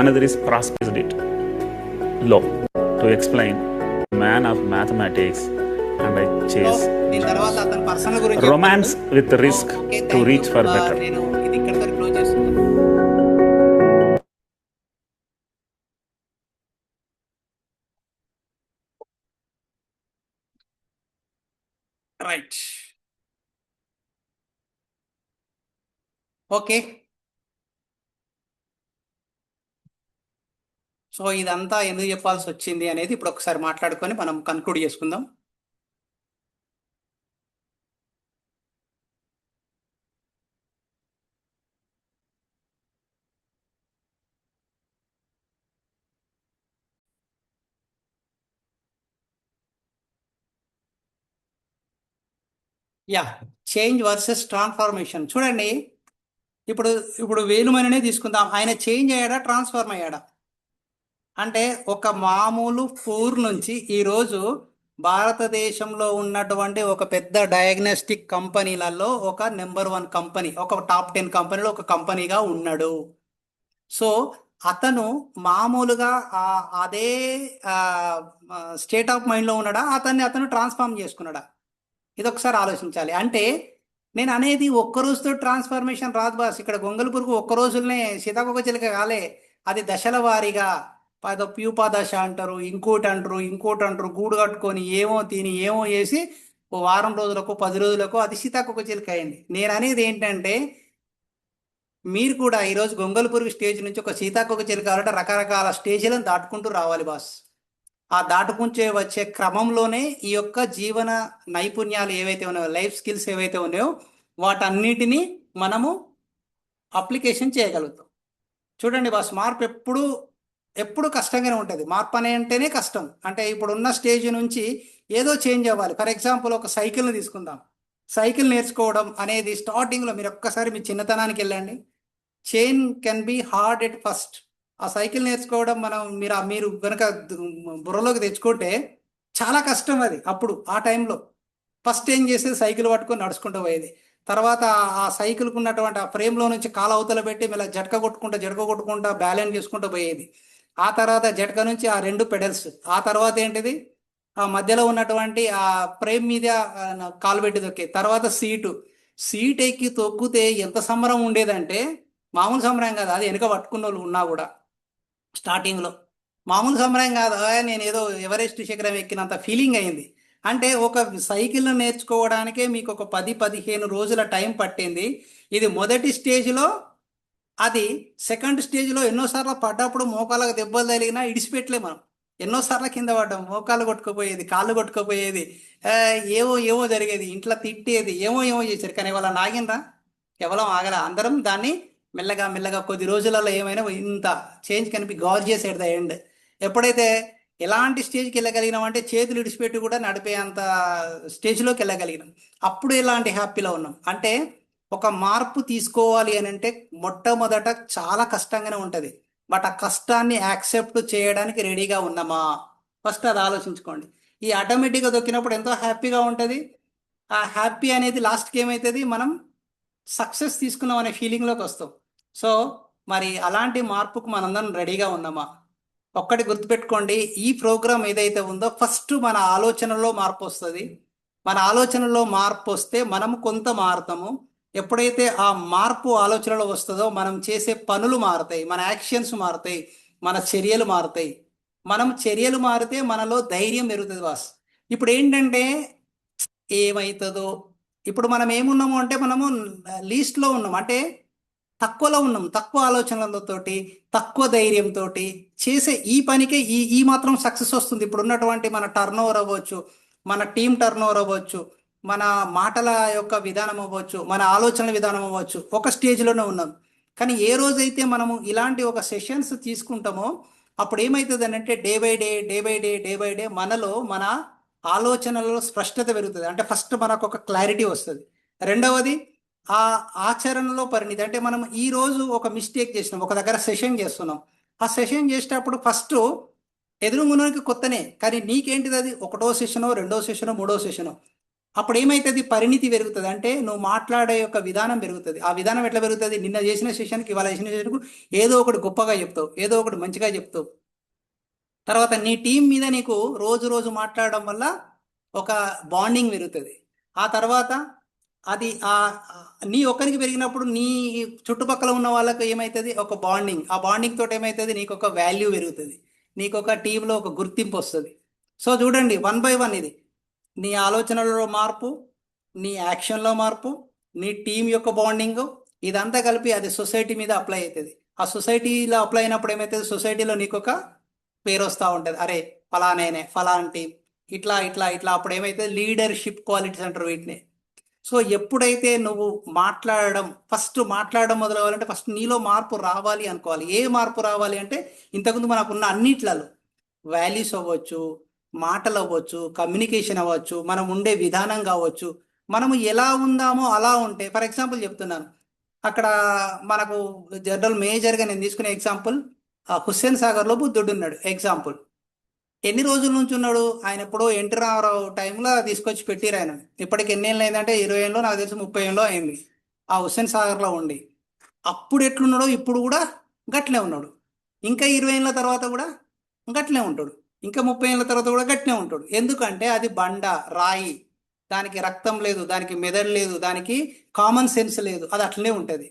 another is prosperity. Law. To explain, man of mathematics, and I chase దీని తర్వాత అతని personal గురించి romance with risk Okay, to thank reach you. for better. నేను ఇది ఇక్కడ close చేస్తున్నాను. Right. Okay. So ఇదంతా ఎందుకు చెప్పాల్సి వచ్చింది అనేది ఇప్పుడు ఒకసారి మాట్లాడుకొని మనం కన్క్లూడ్ చేసుకుందాం. Yeah, change versus transformation. చూడండి, ఇప్పుడు ఇప్పుడు వేలుమనినే తీసుకుందాం. ఆయన చేంజ్ అయ్యాడా, ట్రాన్స్ఫార్మ్ అయ్యాడా? అంటే ఒక మామూలు పూర్ నుంచి ఈరోజు భారతదేశంలో ఉన్నటువంటి ఒక పెద్ద డయాగ్నోస్టిక్ కంపెనీలలో ఒక నెంబర్ 1 కంపెనీ, ఒక టాప్ 10 కంపెనీలో ఒక కంపెనీగా ఉన్నాడు. సో అతను మామూలుగా అదే స్టేట్ ఆఫ్ మైండ్లో ఉన్నాడా, అతను ట్రాన్స్ఫార్మ్ చేసుకున్నాడా? ఇది ఒకసారి ఆలోచించాలి. అంటే నేను అనేది ఒక్క రోజుతో ట్రాన్స్ఫర్మేషన్ రాదు బాస్. ఇక్కడ గొంగళి పురుగు ఒక్క రోజులనే సీతాకోక చిలుక కాలే, అది దశల వారీగా ప్యూపా దశ అంటారు, ఇంకోటి అంటారు, గూడు కట్టుకొని ఏమో తిని ఏమో చేసి ఓ వారం రోజులకు 10 రోజులకు అది సీతాకోక చిలుక అయింది. నేను అనేది ఏంటంటే మీరు కూడా ఈరోజు గొంగళి పురుగు స్టేజ్ నుంచి ఒక సీతాకోక చిలుక కావాలంటే రకరకాల స్టేజ్లను దాటుకుంటూ రావాలి బాస్. ఆ దాటుకుంటే వచ్చే క్రమంలోనే ఈ యొక్క జీవన నైపుణ్యాలు ఏవైతే ఉన్నాయో, లైఫ్ స్కిల్స్ ఏవైతే ఉన్నాయో వాటన్నిటినీ మనము అప్లికేషన్ చేయగలుగుతాం. చూడండి బాస్, మార్పు ఎప్పుడు కష్టంగానే ఉంటుంది. మార్పు అంటేనే కష్టం. అంటే ఇప్పుడు ఉన్న స్టేజ్ నుంచి ఏదో చేంజ్ అవ్వాలి. ఫర్ ఎగ్జాంపుల్ ఒక సైకిల్ని తీసుకుందాం. సైకిల్ నేర్చుకోవడం అనేది స్టార్టింగ్లో మీరు ఒక్కసారి మీ చిన్నతనానికి వెళ్ళండి. Chain can be hard at first. ఆ సైకిల్ నేర్చుకోవడం మీరు కనుక బుర్రలోకి తెచ్చుకుంటే చాలా కష్టం అది. అప్పుడు ఆ టైంలో ఫస్ట్ ఏం చేసేది, సైకిల్ పట్టుకొని నడుచుకుంటూ పోయేది. తర్వాత ఆ సైకిల్కి ఉన్నటువంటి ఆ ఫ్రేమ్లో నుంచి కాలు అవతల పెట్టి మళ్ళీ జటక కొట్టుకుంటా బ్యాలెన్స్ చేసుకుంటూ పోయేది. ఆ తర్వాత జటక నుంచి ఆ 2 పెడల్స్, ఆ తర్వాత ఏంటిది ఆ మధ్యలో ఉన్నటువంటి ఆ ఫ్రేమ్ మీద కాలు పెట్టి తొక్కే, తర్వాత సీట్ ఎక్కి తొక్కితే ఎంత సంబరం ఉండేదంటే మామూలు సంబరం కాదు. అది వెనుక పట్టుకున్న వాళ్ళు ఉన్నా కూడా స్టార్టింగ్లో మామూలు సంబరం కాదు. నేను ఏదో ఎవరెస్ట్ శిఖరం ఎక్కినంత ఫీలింగ్ అయింది. అంటే ఒక సైకిల్ను నేర్చుకోవడానికే మీకు ఒక 10-15 రోజుల టైం పట్టింది. ఇది మొదటి స్టేజ్లో. అది సెకండ్ స్టేజ్లో ఎన్నోసార్లు పడ్డప్పుడు మోకాళ్ళకు దెబ్బలు తగిలినా ఇడిచిపెట్టలే మనం. ఎన్నోసార్లు కింద పడ్డాం, మోకాళ్ళు కొట్టుకుపోయేది, కాళ్ళు కొట్టుకుపోయేది, ఏమో జరిగేది, ఇంట్లో తిట్టేది, ఏమో చేశారు. కానీ వాళ్ళ నాగినరా, కేవలం ఆగల. అందరం దాన్ని మెల్లగా కొద్ది రోజులలో ఏమైనా ఇంత చేంజ్ కనిపి గార్జియస్ ఎట్ ద ఎండ్. ఎప్పుడైతే ఎలాంటి స్టేజ్కి వెళ్ళగలిగినాం అంటే చేతులు ఇడిచిపెట్టి కూడా నడిపే అంత స్టేజ్లోకి వెళ్ళగలిగినాం. అప్పుడు ఎలాంటి హ్యాపీలో ఉన్నాం అంటే ఒక మార్పు తీసుకోవాలి అని అంటే మొట్టమొదట చాలా కష్టంగానే ఉంటుంది. బట్ ఆ కష్టాన్ని యాక్సెప్ట్ చేయడానికి రెడీగా ఉన్నామా, ఫస్ట్ అది ఆలోచించుకోండి. ఈ ఆటోమేటిక్గా దొక్కినప్పుడు ఎంతో హ్యాపీగా ఉంటుంది. ఆ హ్యాపీ అనేది లాస్ట్కి ఏమవుతుంది, మనం సక్సెస్ తీసుకున్నాం అనే ఫీలింగ్లోకి వస్తాం. సో మరి అలాంటి మార్పుకు మనందరం రెడీగా ఉన్నామా? ఒక్కటి గుర్తుపెట్టుకోండి, ఈ ప్రోగ్రామ్ ఏదైతే ఉందో ఫస్ట్ మన ఆలోచనలో మార్పు వస్తుంది. మన ఆలోచనలో మార్పు వస్తే మనము కొంత మారుతాము. ఎప్పుడైతే ఆ మార్పు ఆలోచనలో వస్తుందో మనం చేసే పనులు మారుతాయి, మన యాక్షన్స్ మారుతాయి, మన చర్యలు మారుతాయి. మనం చర్యలు మారితే మనలో ధైర్యం పెరుగుతుంది బాస్. ఇప్పుడు ఏంటంటే ఏమవుతుందో, ఇప్పుడు మనం ఏమున్నాము అంటే మనము లీస్ట్లో ఉన్నాం, అంటే తక్కువలో ఉన్నాం, తక్కువ ఆలోచనలతోటి, తక్కువ ధైర్యంతో చేసే ఈ పనికే ఈ మాత్రం సక్సెస్ వస్తుంది. ఇప్పుడు ఉన్నటువంటి మన టర్న్ ఓవర్ అవ్వచ్చు, మన టీం టర్న్ ఓవర్ అవ్వచ్చు, మన మాటల యొక్క విధానం అవ్వచ్చు, మన ఆలోచనల విధానం అవ్వచ్చు, ఒక స్టేజ్లోనే ఉన్నాం. కానీ ఏ రోజైతే మనము ఇలాంటి ఒక సెషన్స్ తీసుకుంటామో అప్పుడు ఏమవుతుంది అంటే day by day day by day day by day మనలో మన ఆలోచనలలో స్పష్టత పెరుగుతుంది. అంటే ఫస్ట్ మనకు ఒక క్లారిటీ వస్తుంది. రెండవది ఆ ఆచరణలో పరిణితి. అంటే మనం ఈ రోజు ఒక మిస్టేక్ చేసినాం, ఒక దగ్గర సెషన్ చేస్తున్నాం. ఆ సెషన్ చేసేటప్పుడు ఫస్ట్ ఎదురుగునోనికి కొత్తనే, కానీ నీకేంటిది అది ఒకటో సెషనో, రెండో సెషనో, మూడో సెషనో. అప్పుడు ఏమవుతుంది, పరిణితి పెరుగుతుంది. అంటే నువ్వు మాట్లాడే యొక్క విధానం పెరుగుతుంది. ఆ విధానం ఎట్లా పెరుగుతుంది, నిన్న చేసిన సెషన్కి ఇవాళ చేసిన సెషన్కు ఏదో ఒకటి గొప్పగా చెప్తావు, ఏదో ఒకటి మంచిగా చెప్తావు. తర్వాత నీ టీం మీద నీకు రోజు రోజు మాట్లాడడం వల్ల ఒక బాండింగ్ పెరుగుతుంది. ఆ తర్వాత అది నీ ఒక్కరికి పెరిగినప్పుడు నీ చుట్టుపక్కల ఉన్న వాళ్ళకి ఏమవుతుంది, ఒక బాండింగ్. ఆ బాండింగ్ తోటి ఏమవుతుంది, నీకు ఒక వాల్యూ పెరుగుతుంది, నీకు ఒక టీంలో ఒక గుర్తింపు వస్తుంది. సో చూడండి, 1 by 1 ఇది నీ ఆలోచనలలో మార్పు, నీ యాక్షన్లో మార్పు, నీ టీం యొక్క బాండింగ్, ఇదంతా కలిపి అది సొసైటీ మీద అప్లై అవుతుంది. ఆ సొసైటీలో అప్లై అయినప్పుడు ఏమవుతుంది, సొసైటీలో నీకు ఒక పేరు వస్తూ ఉంటుంది, అరే ఫలానేనే ఫలానా టీం, ఇట్లా ఇట్లా ఇట్లా. అప్పుడు ఏమవుతుంది, లీడర్షిప్ క్వాలిటీస్ అంటారు వీటిని. సో ఎప్పుడైతే నువ్వు ఫస్ట్ మాట్లాడడం మొదలవ్వాలంటే ఫస్ట్ నీలో మార్పు రావాలి అనుకోవాలి. ఏ మార్పు రావాలి అంటే ఇంతకుముందు మనకున్న అన్నిట్లలో వాల్యూస్ అవ్వచ్చు, మాటలు అవ్వచ్చు, కమ్యూనికేషన్ అవ్వచ్చు, మనం ఉండే విధానం కావచ్చు, మనము ఎలా ఉందామో అలా ఉంటే. ఫర్ ఎగ్జాంపుల్ చెప్తున్నాను, అక్కడ మనకు జనరల్ మేజర్గా నేను తీసుకునే ఎగ్జాంపుల్ హుస్సేన్ సాగర్లో బుద్ధుడు ఉన్నాడు. ఎగ్జాంపుల్ ఎన్ని రోజుల నుంచి ఉన్నాడు ఆయన? ఎప్పుడో ఎన్టీ రామారావు టైంలో తీసుకొచ్చి పెట్టిరు ఆయన. ఇప్పటికి ఎన్ని ఏళ్ళు అయిందంటే 20 ఏళ్ళు, నాకు తెలిసి 30 ఏళ్ళు అయింది ఆ హుస్సేన్ సాగర్లో ఉండి. అప్పుడు ఎట్లున్నాడో ఇప్పుడు కూడా గట్లే ఉన్నాడు. ఇంకా 20 ఏళ్ళ తర్వాత కూడా గట్లే ఉంటాడు. ఇంకా 30 ఏళ్ళ తర్వాత కూడా గట్లే ఉంటాడు. ఎందుకంటే అది బండ, రాయి, దానికి రక్తం లేదు, దానికి మెదడు లేదు, దానికి కామన్ సెన్స్ లేదు, అది అట్లనే ఉంటుంది.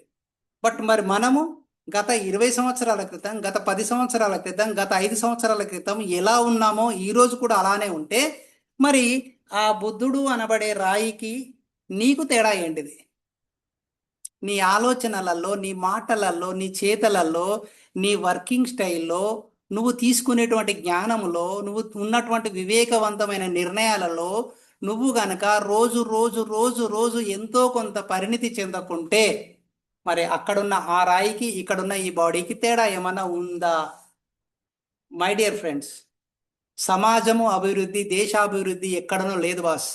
బట్ మరి మనము గత 20 సంవత్సరాల క్రితం, గత 10 సంవత్సరాల క్రితం, గత 5 సంవత్సరాల క్రితం ఎలా ఉన్నామో ఈరోజు కూడా అలానే ఉంటే మరి ఆ బుద్ధుడు అనబడే రాయికి నీకు తేడా ఏంటిది? నీ ఆలోచనలలో, నీ మాటలలో, నీ చేతలలో, నీ వర్కింగ్ స్టైల్లో, నువ్వు తీసుకునేటువంటి జ్ఞానంలో, నువ్వు ఉన్నటువంటి వివేకవంతమైన నిర్ణయాలలో నువ్వు గనక రోజు రోజు రోజు రోజు ఎంతో కొంత పరిణితి చెందకుంటే మరి అక్కడున్న ఆ రాయికి ఇక్కడున్న ఈ బాడీకి తేడా ఏమన్నా ఉందా? మై డియర్ ఫ్రెండ్స్, సమాజము అభివృద్ధి, దేశాభివృద్ధి ఎక్కడనో లేదు బాస్.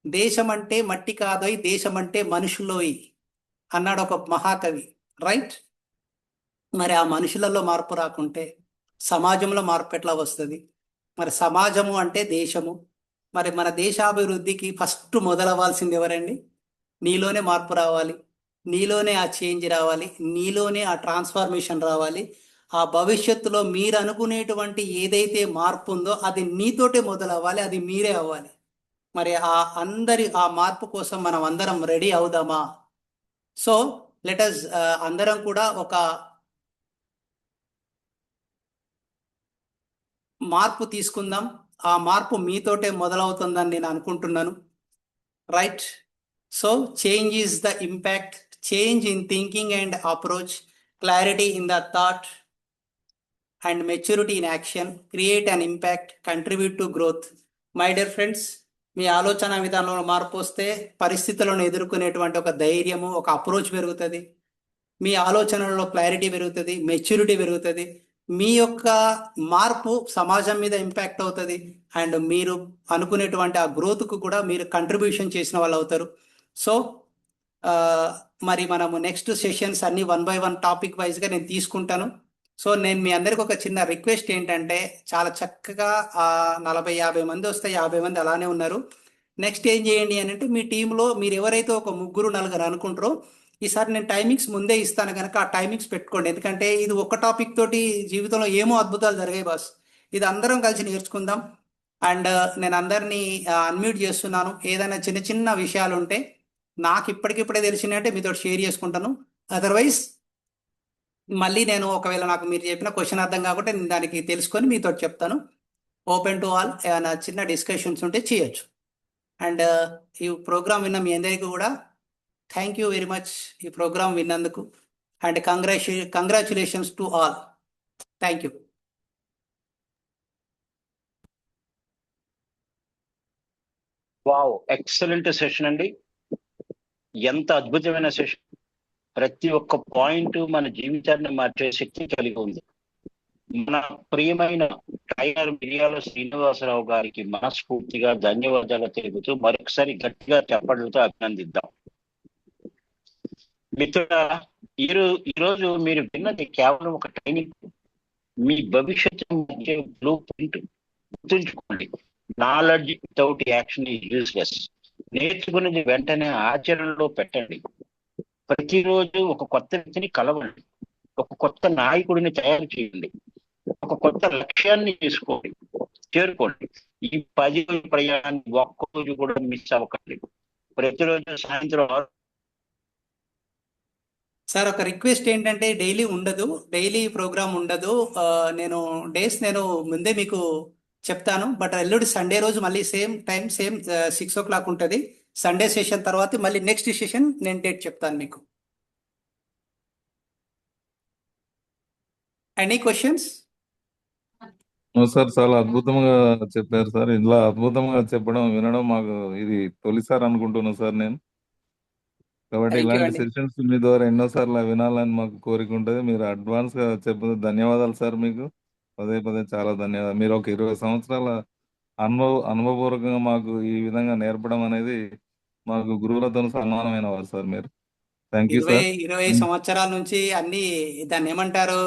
దేశం అంటే మట్టి కాదోయ్, దేశం అంటే మనుషులోయ్ అన్నాడు ఒక మహాకవి, రైట్? మరి ఆ మనుషులలో మార్పు రాకుంటే సమాజంలో మార్పు ఎట్లా వస్తుంది? మరి సమాజము అంటే దేశము. మరి మన దేశాభివృద్ధికి ఫస్ట్ మొదలవ్వాల్సింది ఎవరండి? నీలోనే మార్పు రావాలి, నీలోనే ఆ చేంజ్ రావాలి, నీలోనే ఆ ట్రాన్స్ఫర్మేషన్ రావాలి. ఆ భవిష్యత్తులో మీరు అనుకునేటువంటి ఏదైతే మార్పు ఉందో అది నీతోటే మొదలవ్వాలి, అది మీరే అవ్వాలి. మరి ఆ మార్పు కోసం మనం అందరం రెడీ అవుదామా? సో లెటస్ అందరం కూడా ఒక మార్పు తీసుకుందాం. ఆ మార్పు మీతోటే మొదలవుతుందని నేను అనుకుంటున్నాను, right? So change is the impact, change in thinking and approach, clarity in the thought and maturity in action, create an impact, contribute to growth. My dear friends, మీ ఆలోచన విధానంలో మార్పు వస్తే పరిస్థితులను ఎదుర్కొనేటువంటి ఒక ధైర్యము, ఒక అప్రోచ్ పెరుగుతుంది. మీ ఆలోచనలలో క్లారిటీ పెరుగుతుంది, మెచ్యూరిటీ పెరుగుతుంది. మీ యొక్క మార్పు సమాజం మీద ఇంపాక్ట్ అవుతుంది అండ్ మీరు అనుకునేటువంటి ఆ గ్రోత్కు కూడా మీరు కంట్రిబ్యూషన్ చేసిన వాళ్ళు అవుతారు. సో మరి మనము నెక్స్ట్ సెషన్స్ అన్ని 1 by 1 టాపిక్ వైజ్గా నేను తీసుకుంటాను. సో నేను మీ అందరికి ఒక చిన్న రిక్వెస్ట్ ఏంటంటే, చాలా చక్కగా 40-50 మంది వస్తే 50 మంది అలానే ఉన్నారు. నెక్స్ట్ ఏం చేయండి అని అంటే, మీ టీంలో మీరు ఎవరైతే ఒక 3-4 అనుకుంటారో ఈసారి నేను టైమింగ్స్ ముందే ఇస్తాను కనుక ఆ టైమింగ్స్ పెట్టుకోండి. ఎందుకంటే ఇది ఒక టాపిక్ తోటి జీవితంలో ఏమో అద్భుతాలు జరిగాయి బాస్. ఇది అందరం కలిసి నేర్చుకుందాం. అండ్ నేను అందరినీ అన్మ్యూట్ చేస్తున్నాను. ఏదైనా చిన్న చిన్న విషయాలు ఉంటే నాకు ఇప్పటికిప్పుడే తెలిసినట్టే మీతో షేర్ చేసుకుంటాను. అదర్వైజ్ మళ్ళీ నేను ఒకవేళ నాకు మీరు చెప్పిన క్వశ్చన్ అర్థం కాకుంటే నేను దానికి తెలుసుకొని మీతో చెప్తాను. ఓపెన్ టు ఆల్, ఏమైనా చిన్న డిస్కషన్స్ ఉంటే చేయొచ్చు. అండ్ ఈ ప్రోగ్రామ్ విన్న మీ అందరికీ కూడా థ్యాంక్ యూ వెరీ మచ్ ఈ ప్రోగ్రామ్ విన్నందుకు. And congratulations to all. Thank you. Wow, excellent session అండి. ఎంత అద్భుతమైన సెషన్. ప్రతి ఒక్క పాయింట్ మన జీవితాన్ని మార్చే శక్తి కలిగి ఉంది. మన ప్రియమైన టైగర్ మిరియాల శ్రీనివాసరావు గారికి మనస్ఫూర్తిగా ధన్యవాదాలు తెలుపుతూ మరొకసారి గట్టిగా చెప్పడంతో అభినందిద్దాం. మిత్రుల, ఈరోజు మీరు విన్నది కేవలం ఒక ట్రైనింగ్. మీ భవిష్యత్తు బ్లూ ప్రింట్. గుర్తుంచుకోండి, knowledge without action is useless. నేర్చుకున్నది వెంటనే ఆచరణలో పెట్టండి. ప్రతిరోజు ఒక కొత్త వ్యక్తిని కలవండి, ఒక కొత్త నాయకుడిని తయారు చేయండి, ఒక కొత్త లక్ష్యాన్ని చేరుకోండి. ఈ 10 రోజుల ప్రయాణాన్ని ఒక్కరోజు కూడా మిస్ అవ్వకండి. ప్రతిరోజు సాయంత్రం సార్, ఒక రిక్వెస్ట్ ఏంటంటే డైలీ ఉండదు, డైలీ ప్రోగ్రామ్ ఉండదు. నేను నేను ముందే మీకు చెప్తాను. బట్ ఎల్లుండి సండే రోజు మళ్ళీ సేమ్ టైం, సేమ్ 6 o'clock ఉంటుంది. సండే సెషన్ తర్వాత మళ్ళీ నెక్స్ట్ సెషన్ నేను డేట్ చెప్తాను మీకు. Any questions? సార్, చాలా అద్భుతంగా చెప్పారు సార్. ఇలా అద్భుతంగా చెప్పడం వినడం మాకు ఇది తొలిసారి అనుకుంటున్నాను సార్ నేను. కాబట్టి థ్యాంక్ యూ ఇలాంటి అండి. సెషన్స్ మీ ద్వారా ఎన్నోసార్లు వినాలని మాకు కోరిక ఉంటుంది. మీరు అడ్వాన్స్ గా చెప్పు ధన్యవాదాలు సార్. మీకు పదే పదే చాలా ధన్యవాదాలు. మీరు ఒక 20 సంవత్సరాల అనుభవపూర్వకంగా మాకు ఈ విధంగా నేర్పడం అనేది మాకు గురువులతో సమానమైన వారు సార్ మీరు. Thank you 20 sir. 20 సంవత్సరాల నుంచి అన్ని, దాన్ని ఏమంటారు,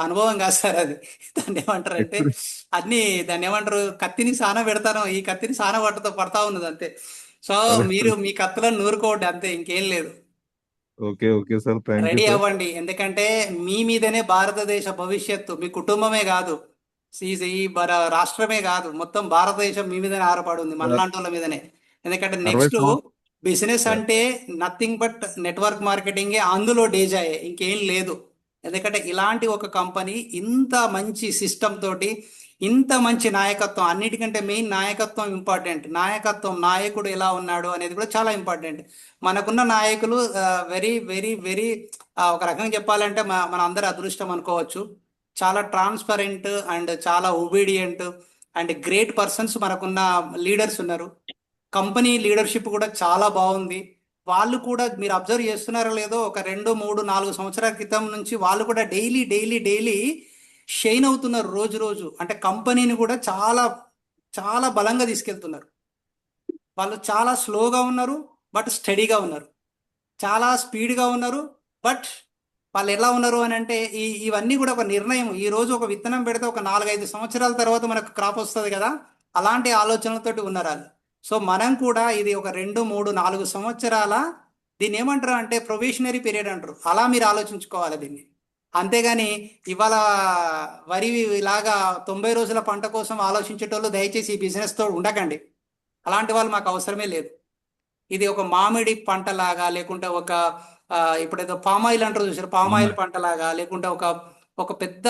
అనుభవం కాదు సార్ అది. దాన్ని ఏమంటారు అంటే దాన్ని ఏమంటారు, కత్తిని సాన పెడతాను, ఈ కత్తిని సాన పడతా ఉన్నది అంతే. సో మీరు మీ కత్తులను నూరుకోండి అంతే, ఇంకేం లేదు. Okay okay sir, thank you ready sir. అవ్వండి, ఎందుకంటే మీ మీదనే భారతదేశ భవిష్యత్తు, మీ కుటుంబమే కాదు, రాష్ట్రమే కాదు, మొత్తం భారతదేశం మీ మీదనే ఆధారపడి ఉంది, మనలాంటి వాళ్ళ మీదనే. ఎందుకంటే 60 నెక్స్ట్ సంవత్సరాలు బిజినెస్ అంటే నథింగ్ బట్ నెట్వర్క్ మార్కెటింగే, అందులో డేజాయే, ఇంకేం లేదు. ఎందుకంటే ఇలాంటి ఒక కంపెనీ ఇంత మంచి సిస్టమ్ తోటి, ఇంత మంచి నాయకత్వం, అన్నిటికంటే మెయిన్ నాయకత్వం ఇంపార్టెంట్. నాయకుడు ఎలా ఉన్నాడు అనేది కూడా చాలా ఇంపార్టెంట్. మనకున్న నాయకులు వెరీ వెరీ వెరీ, ఒక రకంగా చెప్పాలంటే మన అందరి అదృష్టం అనుకోవచ్చు. చాలా ట్రాన్స్పరెంట్ అండ్ చాలా ఒబీడియంట్ అండ్ గ్రేట్ పర్సన్స్ మనకున్న లీడర్స్ ఉన్నారు. కంపెనీ లీడర్షిప్ కూడా చాలా బాగుంది. వాళ్ళు కూడా మీరు అబ్జర్వ్ చేస్తున్నారో లేదో, ఒక 2, 3, 4 సంవత్సరాల క్రితం నుంచి వాళ్ళు కూడా డైలీ డైలీ డైలీ షైన్ అవుతున్నారు రోజు రోజు. అంటే కంపెనీని కూడా చాలా చాలా బలంగా తీసుకెళ్తున్నారు. వాళ్ళు చాలా స్లోగా ఉన్నారు బట్ స్టడీగా ఉన్నారు, చాలా స్పీడ్గా ఉన్నారు. బట్ వాళ్ళు ఎలా ఉన్నారు అని అంటే, ఇవన్నీ కూడా ఒక నిర్ణయం. ఈ రోజు ఒక విత్తనం పెడితే ఒక 4-5 సంవత్సరాల తర్వాత మనకు క్రాప్ వస్తుంది కదా, అలాంటి ఆలోచనలతోటి ఉన్నారు వాళ్ళు. సో మనం కూడా ఇది ఒక 2, 3, 4 సంవత్సరాల, దీన్ని ఏమంటారు అంటే ప్రొబేషనరీ పీరియడ్ అంటారు, అలా మీరు ఆలోచించుకోవాలి దీన్ని. అంతేగాని ఇవాళ వరి లాగా 90 రోజుల పంట కోసం ఆలోచించేటోళ్ళు దయచేసి ఈ బిజినెస్తో ఉండకండి. అలాంటి వాళ్ళు మాకు అవసరమే లేదు. ఇది ఒక మామిడి పంటలాగా, లేకుంటే ఒక ఇప్పుడు ఏదో పామాయిల్ అంటారు చూసారు, పామాయిల్ పంటలాగా, లేకుంటే ఒక పెద్ద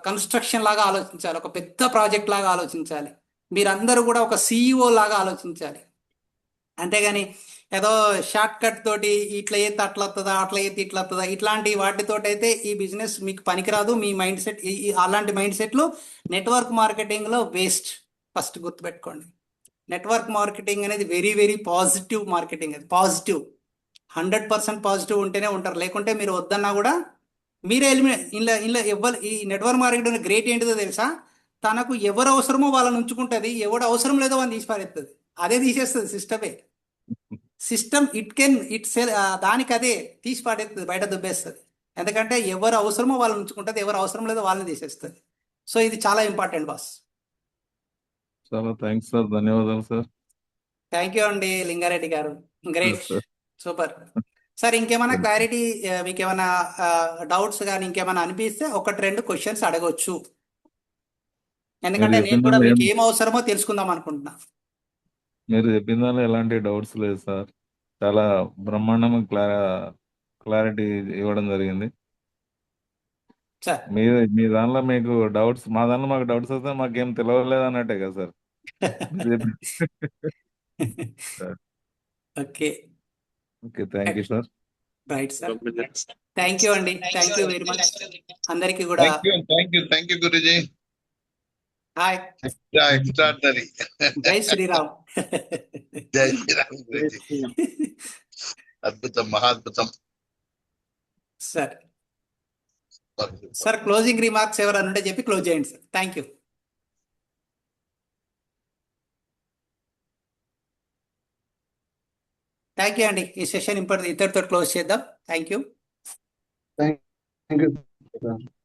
కన్స్ట్రక్షన్ లాగా ఆలోచించాలి, ఒక పెద్ద ప్రాజెక్ట్ లాగా ఆలోచించాలి. మీరందరూ కూడా ఒక CEO లాగా ఆలోచించాలి. అంతేగాని ఏదో షార్ట్ కట్ తోటి ఇట్లా అయితే అట్లా వస్తుందా, అట్లా అయితే ఇట్లా వస్తుందా, ఇట్లాంటి వాటితోటి అయితే ఈ బిజినెస్ మీకు పనికిరాదు. మీ మైండ్ సెట్, అలాంటి మైండ్ సెట్లు నెట్వర్క్ మార్కెటింగ్లో వేస్ట్. ఫస్ట్ గుర్తుపెట్టుకోండి, నెట్వర్క్ మార్కెటింగ్ అనేది వెరీ వెరీ పాజిటివ్ మార్కెటింగ్. అది పాజిటివ్, 100% పాజిటివ్ ఉంటేనే ఉంటారు. లేకుంటే మీరు వద్దన్నా కూడా మీరే ఎలిమినేట్. ఇలా ఈ నెట్వర్క్ మార్కెటింగ్ గ్రేట్ ఏంటిదో తెలుసా, తనకు ఎవరు అవసరమో వాళ్ళని ఉంచుకుంటుంది, ఎవడు అవసరం లేదో వాళ్ళని తీసి పారేస్తుంది. అదే తీసేస్తుంది సిస్టమ్. దానికి అదే తీసి పారేస్తుంది, బయట దుబ్బేస్తుంది. ఎందుకంటే ఎవరు అవసరమో వాళ్ళని ఉంచుకుంటుంది, ఎవరు అవసరం లేదో వాళ్ళని తీసేస్తుంది. సో ఇది చాలా ఇంపార్టెంట్ బాస్. చాలా థ్యాంక్స్ సార్, ధన్యవాదాలు సార్. థ్యాంక్ యూ అండి లింగారెడ్డి గారు, గ్రేట్, సార్ సూపర్. సార్ ఇంకేమైనా క్లారిటీ, మీకు ఏమైనా డౌట్స్ కానీ ఇంకేమైనా అనిపిస్తే 1-2 క్వశ్చన్స్ అడగవచ్చు. ఎందుకంటే నేను కూడా మీకు ఏం అవసరమో తెలుసుకుందాం అనుకుంటున్నా. మీరు చెప్పిన దానిలో ఎలాంటి డౌట్స్ లేదు సార్. చాలా బ్రహ్మాండంగా క్లారిటీ ఇవ్వడం జరిగింది. సార్ మీ దానిలో మీకు డౌట్స్, మా దానిలో మాకు డౌట్స్ వస్తే మాకేం తెలియలేదు అన్నట్టే కదా సార్. మీరు చెప్పి- okay, okay, thank you sir. Right sir. Thank you అండి, థ్యాంక్ యూ వెరీ మచ్ అందరికీ కూడా. Thank you Guruji. Hi, extraordinary. జై శ్రీరామ్. జై శ్రీరామ్ గురుజీ. అద్భుతం, మహాద్భుతం. సార్ సార్ క్లోజింగ్ రిమార్క్స్ ఎవరైనా ఉంటే చెప్పి క్లోజ్ చేయండి sir. Thank you. Thank you అండి. ఈ సెషన్ ఇప్పటితో క్లోజ్ చేద్దాం. Thank you. Thank you.